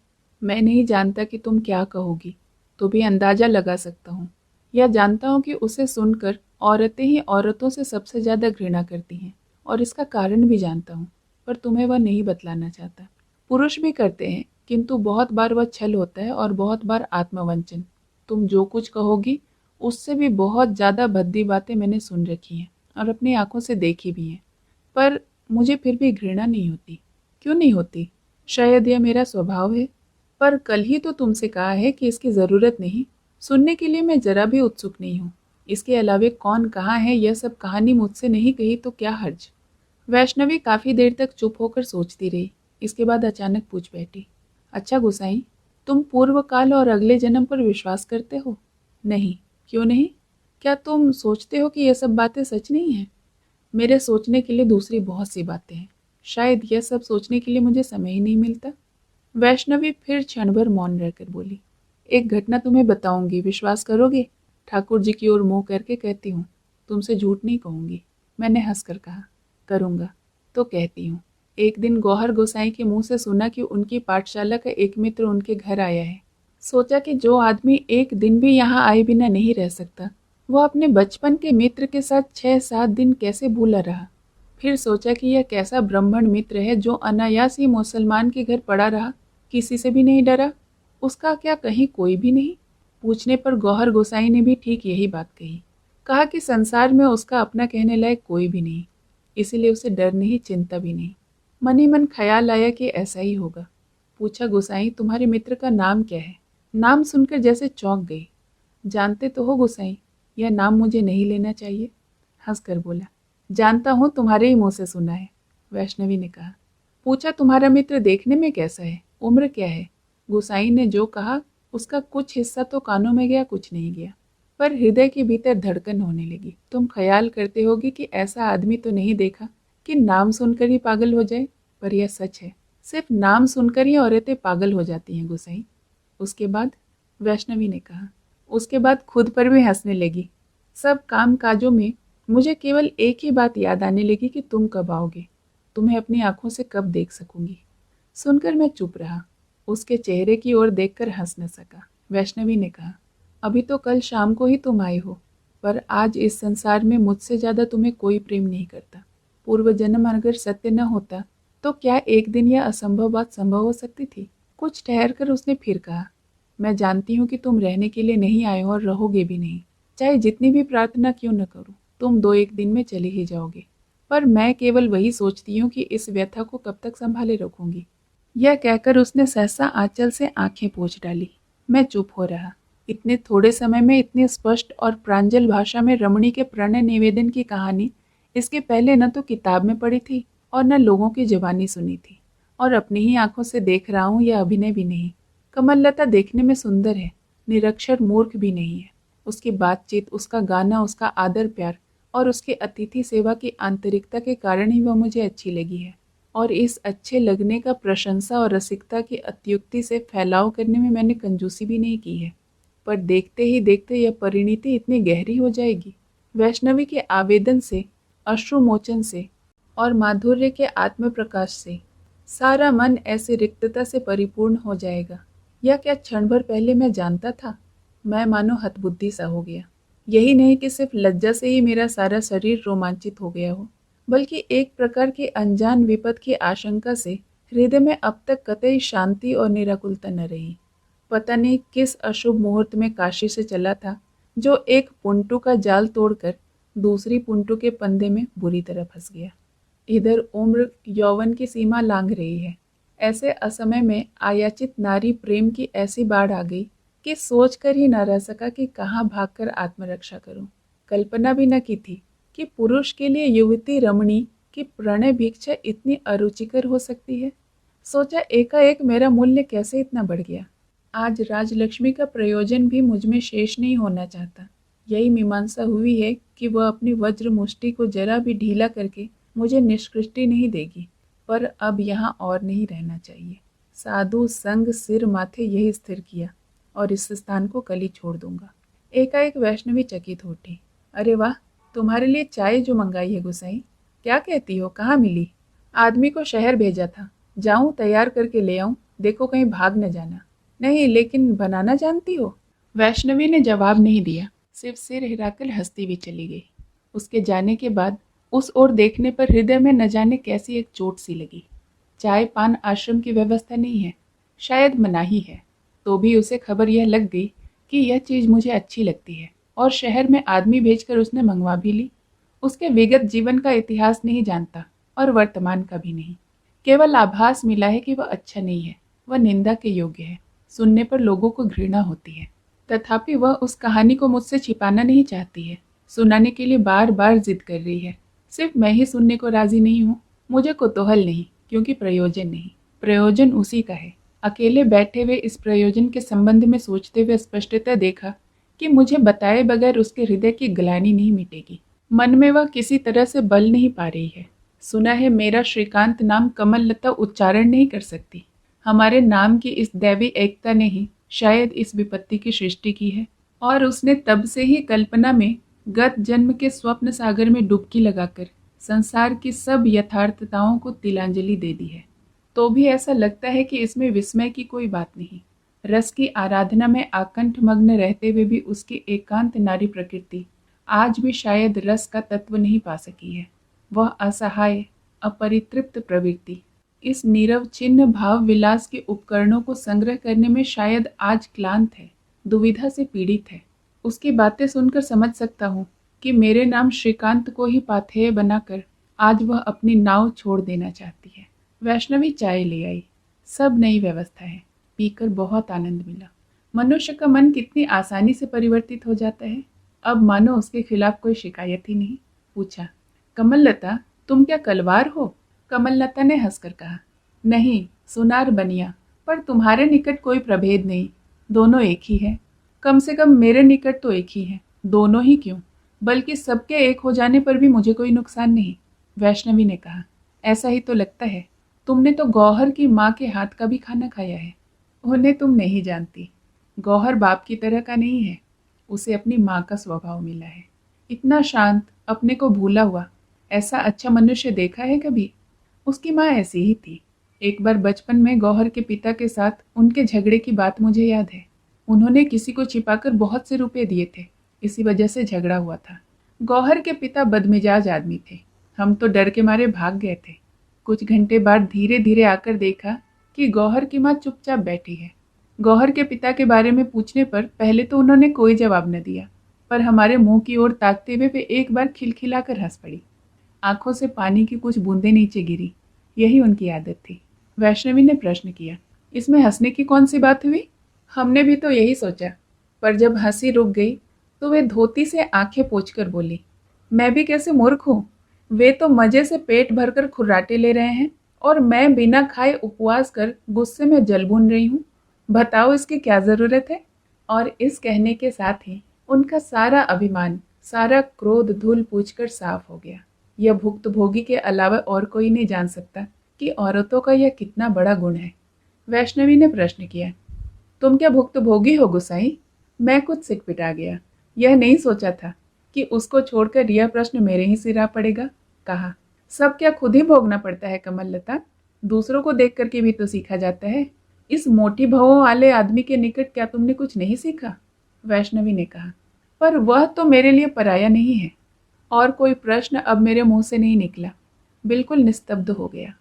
मैं नहीं जानता कि तुम क्या कहोगी, तो भी अंदाजा लगा सकता हूँ, या जानता हूँ कि उसे सुनकर औरतें ही औरतों से सबसे ज़्यादा घृणा करती हैं, और इसका कारण भी जानता हूँ, पर तुम्हें वह नहीं बतलाना चाहता। पुरुष भी करते हैं, किंतु बहुत बार वह छल होता है और बहुत बार आत्मवंचन। तुम जो कुछ कहोगी उससे भी बहुत ज़्यादा भद्दी बातें मैंने सुन रखी हैं और अपनी आंखों से देखी भी हैं, पर मुझे फिर भी घृणा नहीं होती। क्यों नहीं होती? शायद यह मेरा स्वभाव है। पर कल ही तो तुमसे कहा है कि इसकी ज़रूरत नहीं। सुनने के लिए मैं जरा भी उत्सुक नहीं हूँ। इसके अलावे कौन कहाँ है, यह सब कहानी मुझसे नहीं कही तो क्या हर्ज। वैष्णवी काफ़ी देर तक चुप होकर सोचती रही। इसके बाद अचानक पूछ बैठी, अच्छा गुसाई, तुम पूर्व काल और अगले जन्म पर विश्वास करते हो? नहीं। क्यों नहीं? क्या तुम सोचते हो कि यह सब बातें सच नहीं हैं? मेरे सोचने के लिए दूसरी बहुत सी बातें हैं। शायद यह सब सोचने के लिए मुझे समय ही नहीं मिलता। वैष्णवी फिर क्षण भर मौन रहकर बोली, एक घटना तुम्हें बताऊंगी, विश्वास करोगे? ठाकुर जी की ओर मुंह करके कहती हूँ, तुमसे झूठ नहीं कहूंगी। मैंने हंसकर कहा, करूंगा तो कहती हूँ। एक दिन गौहर गोसाई के मुंह से सुना कि उनकी पाठशाला का एक मित्र उनके घर आया है। सोचा कि जो आदमी एक दिन भी यहाँ आए बिना नहीं रह सकता, वह अपने बचपन के मित्र के साथ 6-7 दिन कैसे भूला रहा। फिर सोचा कि यह कैसा ब्राह्मण मित्र है जो अनायास ही मुसलमान के घर पड़ा रहा, किसी से भी नहीं डरा। उसका क्या कहीं कोई भी नहीं? पूछने पर गौहर गोसाई ने भी ठीक यही बात कही। कहा कि संसार में उसका अपना कहने लायक कोई भी नहीं, इसीलिए उसे डर नहीं, चिंता भी नहीं। मन ही मन ख्याल आया कि ऐसा ही होगा। पूछा, गोसाई तुम्हारे मित्र का नाम क्या है? नाम सुनकर जैसे चौंक गई। जानते तो हो गोसाई, यह नाम मुझे नहीं लेना चाहिए। हंसकर बोला, जानता हूँ, तुम्हारे ही मुंह से सुना है। वैष्णवी ने कहा। पूछा, तुम्हारा मित्र देखने में कैसा है, उम्र क्या है? गोसाई ने जो कहा उसका कुछ हिस्सा तो कानों में गया, कुछ नहीं गया, पर हृदय के भीतर धड़कन होने लगी। तुम ख्याल करते होगी कि ऐसा आदमी तो नहीं देखा कि नाम सुनकर ही पागल हो जाए, पर यह सच है। सिर्फ नाम सुनकर ही औरतें पागल हो जाती हैं गोसाई। उसके बाद? वैष्णवी ने कहा। उसके बाद खुद पर भी हंसने लगी। सब काम काजों में मुझे केवल एक ही बात याद आने लगी कि तुम कब आओगे, तुम्हें अपनी आंखों से कब देख सकूंगी। सुनकर मैं चुप रहा। उसके चेहरे की ओर देखकर हंस न सका। वैष्णवी ने कहा, अभी तो कल शाम को ही तुम आए हो, पर आज इस संसार में मुझसे ज्यादा तुम्हें कोई प्रेम नहीं करता। पूर्व जन्म अगर सत्य न होता तो क्या एक दिन यह असंभव बात संभव हो सकती थी? कुछ ठहर कर उसने फिर कहा, मैं जानती हूँ कि तुम रहने के लिए नहीं आए हो और रहोगे भी नहीं। चाहे जितनी भी प्रार्थना क्यों न करूँ, तुम 2-1 दिन में चले ही जाओगे। पर मैं केवल वही सोचती हूँ कि इस व्यथा को कब तक संभाले रखूंगी। यह कहकर उसने सहसा आंचल से आंखें पोंछ डाली। मैं चुप हो रहा। इतने थोड़े समय में इतनी स्पष्ट और प्रांजल भाषा में रमणी के प्रणय निवेदन की कहानी इसके पहले न तो किताब में पढ़ी थी और न लोगों की जुबानी सुनी थी, और अपनी ही आंखों से देख रहा हूँ, यह अभिनय भी नहीं। कमललता देखने में सुंदर है, निरक्षर मूर्ख भी नहीं है। उसकी बातचीत, उसका गाना, उसका आदर प्यार और उसके अतिथि सेवा की आंतरिकता के कारण ही वह मुझे अच्छी लगी है। और इस अच्छे लगने का प्रशंसा और रसिकता की अत्युक्ति से फैलाव करने में मैंने कंजूसी भी नहीं की है। पर देखते ही देखते यह परिणति इतनी गहरी हो जाएगी। वैष्णवी के आवेदन से, अश्रुमोचन से और माधुर्य के आत्म प्रकाश से सारा मन ऐसे रिक्तता से परिपूर्ण हो जाएगा। यह क्या क्षण भर पहले मैं जानता था? मैं मानो हतबुद्धि सा हो गया। यही नहीं कि सिर्फ लज्जा से ही मेरा सारा शरीर रोमांचित हो गया हो, बल्कि एक प्रकार की अनजान विपद की आशंका से हृदय में अब तक कतई शांति और निराकुलता न रही। पता नहीं किस अशुभ मुहूर्त में काशी से चला था, जो एक पुंटू का जाल तोड़कर दूसरी पुंटू के पंदे में बुरी तरह फंस गया। इधर उम्र यौवन की सीमा लांघ रही है। ऐसे असमय में आयाचित नारी प्रेम की ऐसी बाढ़ आ गई कि सोच कर ही न रह सका कि कहाँ भागकर आत्मरक्षा करूं। कल्पना भी न की थी कि पुरुष के लिए युवती रमणी की प्रणय भिक्षा इतनी अरुचिकर हो सकती है। सोचा, एकाएक मेरा मूल्य कैसे इतना बढ़ गया। आज राजलक्ष्मी का प्रयोजन भी मुझमें शेष नहीं होना चाहता। यही मीमांसा हुई है कि वह अपनी वज्र मुष्टि को जरा भी ढीला करके मुझे निष्कृष्टि नहीं देगी। पर अब यहाँ और नहीं रहना चाहिए। साधु संग सिर माथे यही स्थिर किया और इस स्थान को कल ही छोड़ दूंगा। एकाएक वैष्णवी चकित हो उठी। अरे वाह, तुम्हारे लिए चाय जो मंगाई है गुसाई। क्या कहती हो, कहाँ मिली? आदमी को शहर भेजा था, जाऊं तैयार करके ले आऊं, देखो कहीं भाग न जाना। नहीं, लेकिन बनाना जानती हो? वैष्णवी ने जवाब नहीं दिया, सिर्फ सिर हिलाकर हंसती हुई चली गई। उसके जाने के बाद उस ओर देखने पर हृदय में न जाने कैसी एक चोट सी लगी। चाय पान आश्रम की व्यवस्था नहीं है, शायद मनाही है, तो भी उसे खबर यह लग गई कि यह चीज़ मुझे अच्छी लगती है, और शहर में आदमी भेजकर उसने मंगवा भी ली। उसके विगत जीवन का इतिहास नहीं जानता और वर्तमान का भी नहीं। केवल आभास मिला है कि वह अच्छा नहीं है, वह निंदा के योग्य है, सुनने पर लोगों को घृणा होती है। तथापि वह उस कहानी को मुझसे छिपाना नहीं चाहती है, सुनाने के लिए बार बार जिद कर रही है। सिर्फ मैं ही सुनने को राजी नहीं हूँ। मुझे कुतूहल नहीं, क्योंकि प्रयोजन नहीं, प्रयोजन उसी का है। अकेले बैठे हुए इस प्रयोजन के संबंध में सोचते हुए स्पष्टतः देखा कि मुझे बताए बगैर उसके हृदय की ग्लानि नहीं मिटेगी। मन में वह किसी तरह से बल नहीं पा रही है। सुना है मेरा श्रीकांत नाम कमल लता उच्चारण नहीं कर सकती। हमारे नाम की इस दैवी एकता ने ही शायद इस विपत्ति की सृष्टि की है, और उसने तब से ही कल्पना में गत जन्म के स्वप्न सागर में डुबकी लगाकर संसार की सब यथार्थताओं को तिलांजलि दे दी है। तो भी ऐसा लगता है कि इसमें विस्मय की कोई बात नहीं। रस की आराधना में आकंठ मग्न रहते हुए भी उसकी एकांत नारी प्रकृति आज भी शायद रस का तत्व नहीं पा सकी है। वह असहाय, अपरितृप्त प्रवृत्ति इस नीरव चिन्ह भाव विलास के उपकरणों को संग्रह करने में शायद आज क्लांत है, दुविधा से पीड़ित है। उसकी बातें सुनकर समझ सकता हूँ कि मेरे नाम श्रीकांत को ही पाथेय बनाकर आज वह अपनी नाव छोड़ देना चाहती है। वैष्णवी चाय ले आई। सब नई व्यवस्था है, पीकर बहुत आनंद मिला। मनुष्य का मन कितनी आसानी से परिवर्तित हो जाता है। अब मानो उसके खिलाफ कोई शिकायत ही नहीं। पूछा, कमल लता, तुम क्या कलवार हो? कमल लता ने हंसकर कहा, नहीं, सुनार बनिया, पर तुम्हारे निकट कोई प्रभेद नहीं, दोनों एक ही है। कम से कम मेरे निकट तो एक ही है। दोनों ही क्यों, बल्कि सबके एक हो जाने पर भी मुझे कोई नुकसान नहीं। वैष्णवी ने कहा, ऐसा ही तो लगता है। तुमने तो गौहर की माँ के हाथ का भी खाना खाया है। उन्हें तुम नहीं जानती। गौहर बाप की तरह का नहीं है, उसे अपनी माँ का स्वभाव मिला है। इतना शांत, अपने को भूला हुआ, ऐसा अच्छा मनुष्य देखा है कभी? उसकी माँ ऐसी ही थी। एक बार बचपन में गौहर के पिता के साथ उनके झगड़े की बात मुझे याद है। उन्होंने किसी को छिपाकर बहुत से रुपए दिए थे, इसी वजह से झगड़ा हुआ था। गौहर के पिता बदमिजाज आदमी थे। हम तो डर के मारे भाग गए थे। कुछ घंटे बाद धीरे धीरे आकर देखा कि गौहर की माँ चुपचाप बैठी है। गौहर के पिता के बारे में पूछने पर पहले तो उन्होंने कोई जवाब न दिया, पर हमारे मुंह की ओर ताकते हुए वे एक बार खिलखिलाकर हंस पड़ी। आंखों से पानी की कुछ बूंदें नीचे गिरी। यही उनकी आदत थी। वैष्णवी ने प्रश्न किया, इसमें हंसने की कौन सी बात हुई? हमने भी तो यही सोचा, पर जब हंसी रुक गई तो वे धोती से आंखें पोंछकर बोली, मैं भी कैसे मूर्ख हूँ। वे तो मजे से पेट भरकर खुर्राटे ले रहे हैं, और मैं बिना खाए उपवास कर गुस्से में जल भून रही हूँ। बताओ, इसकी क्या जरूरत है? और इस कहने के साथ ही उनका सारा अभिमान, सारा क्रोध धूल पूछकर साफ हो गया। यह भुक्तभोगी के अलावा और कोई नहीं जान सकता कि औरतों का यह कितना बड़ा गुण है। वैष्णवी ने प्रश्न किया, तुम क्या भुक्तभोगी हो गुसाई? मैं कुछ सिकपिटा गया। यह नहीं सोचा था कि उसको छोड़कर यह प्रश्न मेरे ही सिर आ पड़ेगा। कहा, सब क्या खुद ही भोगना पड़ता है कमल लता? दूसरों को देख करके भी तो सीखा जाता है। इस मोटी भवों वाले आदमी के निकट क्या तुमने कुछ नहीं सीखा? वैष्णवी ने कहा, पर वह तो मेरे लिए पराया नहीं है। और कोई प्रश्न अब मेरे मुंह से नहीं निकला। बिल्कुल निस्तब्ध हो गया।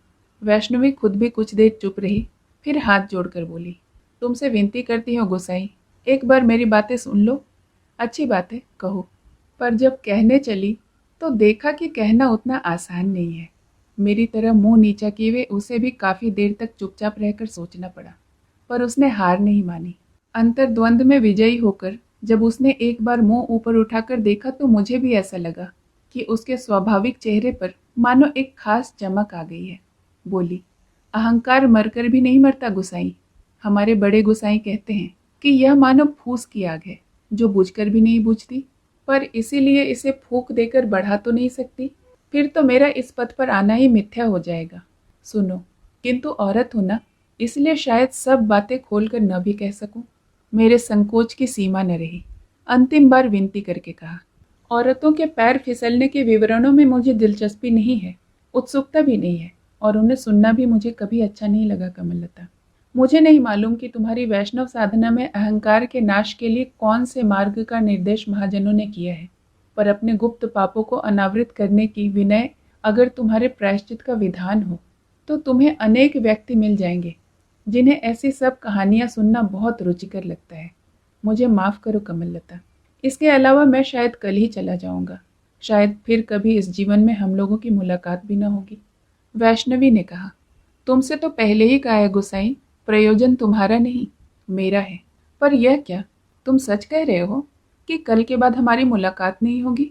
वैष्णवी खुद भी कुछ देर चुप रही, फिर हाथ जोड़कर बोली, तुमसे विनती करती हूँ गोसाई, एक बार मेरी बातें सुन लो। अच्छी बात है, कहो। पर जब कहने चली तो देखा कि कहना उतना आसान नहीं है। मेरी तरह मुंह नीचा किए हुए उसे भी काफ़ी देर तक चुपचाप रहकर सोचना पड़ा, पर उसने हार नहीं मानी। अंतर्द्वंद में विजयी होकर जब उसने एक बार मुंह ऊपर उठाकर देखा तो मुझे भी ऐसा लगा कि उसके स्वाभाविक चेहरे पर मानो एक खास चमक आ गई है। बोली, अहंकार मरकर भी नहीं मरता गुसाई। हमारे बड़े गुसाई कहते हैं कि यह मानो फूस की आग है जो बुझकर भी नहीं बुझती, पर इसीलिए इसे फूंक देकर बढ़ा तो नहीं सकती। फिर तो मेरा इस पथ पर आना ही मिथ्या हो जाएगा। सुनो, किंतु औरत हूं ना, इसलिए शायद सब बातें खोलकर न भी कह सकूं। मेरे संकोच की सीमा न रही। अंतिम बार विनती करके कहा, औरतों के पैर फिसलने के विवरणों में मुझे दिलचस्पी नहीं है, उत्सुकता भी नहीं है, और उन्हें सुनना भी मुझे कभी अच्छा नहीं लगा कमल लता। मुझे नहीं मालूम कि तुम्हारी वैष्णव साधना में अहंकार के नाश के लिए कौन से मार्ग का निर्देश महाजनों ने किया है, पर अपने गुप्त पापों को अनावृत करने की विनय अगर तुम्हारे प्रायश्चित का विधान हो, तो तुम्हें अनेक व्यक्ति मिल जाएंगे जिन्हें ऐसी सब कहानियां सुनना बहुत रुचिकर लगता है। मुझे माफ़ करो कमललता, इसके अलावा मैं शायद कल ही चला जाऊंगा। शायद फिर कभी इस जीवन में हम लोगों की मुलाकात भी न होगी। वैष्णवी ने कहा, तुमसे तो पहले ही कहा है गुसाई, प्रयोजन तुम्हारा नहीं मेरा है। पर यह क्या, तुम सच कह रहे हो कि कल के बाद हमारी मुलाकात नहीं होगी?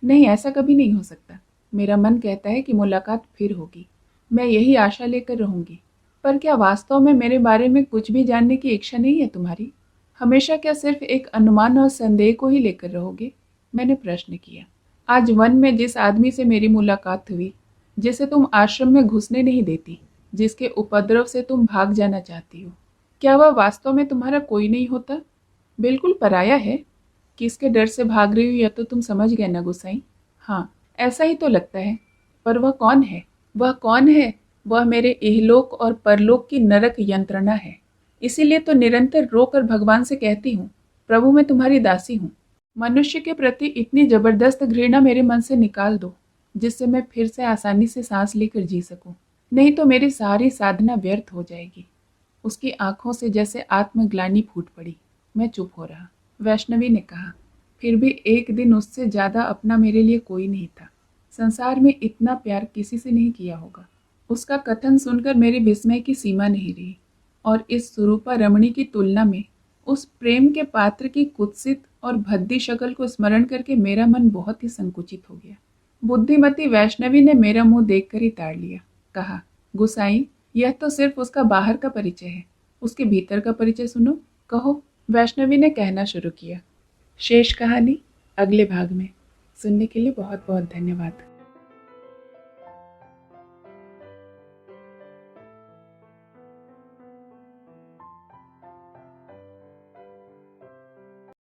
नहीं, ऐसा कभी नहीं हो सकता। मेरा मन कहता है कि मुलाकात फिर होगी। मैं यही आशा लेकर रहूंगी। पर क्या वास्तव में मेरे बारे में कुछ भी जानने की इच्छा नहीं है तुम्हारी? हमेशा क्या सिर्फ एक अनुमान और संदेह को ही लेकर रहोगे? मैंने प्रश्न किया। आज वन में जिस आदमी से मेरी मुलाकात हुई, जिसे तुम आश्रम में घुसने नहीं देती, जिसके उपद्रव से तुम भाग जाना चाहती हो, क्या वह वास्तव में तुम्हारा कोई नहीं होता? बिल्कुल पराया है। किसके डर से भाग रही हो यह तो तुम समझ गए ना गुसाई? हाँ, ऐसा ही तो लगता है। पर वह कौन है? वह कौन है? वह मेरे इहलोक और परलोक की नरक यंत्रणा है। इसीलिए तो निरंतर रोकर भगवान से कहती हूँ, प्रभु मैं तुम्हारी दासी हूँ। मनुष्य के प्रति इतनी जबरदस्त घृणा मेरे मन से निकाल दो, जिससे मैं फिर से आसानी से सांस लेकर जी सकूं। नहीं तो मेरी सारी साधना व्यर्थ हो जाएगी। उसकी आंखों से जैसे आत्मग्लानि फूट पड़ी। मैं चुप हो रहा। वैष्णवी ने कहा, फिर भी एक दिन उससे ज्यादा अपना मेरे लिए कोई नहीं था। संसार में इतना प्यार किसी से नहीं किया होगा। उसका कथन सुनकर मेरे विस्मय की सीमा नहीं रही, और इस सुरूपा रमणी की तुलना में उस प्रेम के पात्र की कुत्सित और भद्दी शक्ल को स्मरण करके मेरा मन बहुत ही संकुचित हो गया। बुद्धिमती वैष्णवी ने मेरा मुंह देखकर ही ताड़ लिया। कहा, गुसाई, यह तो सिर्फ उसका बाहर का परिचय है, उसके भीतर का परिचय सुनो। कहो। वैष्णवी ने कहना शुरू किया। शेष कहानी अगले भाग में। सुनने के लिए बहुत बहुत धन्यवाद।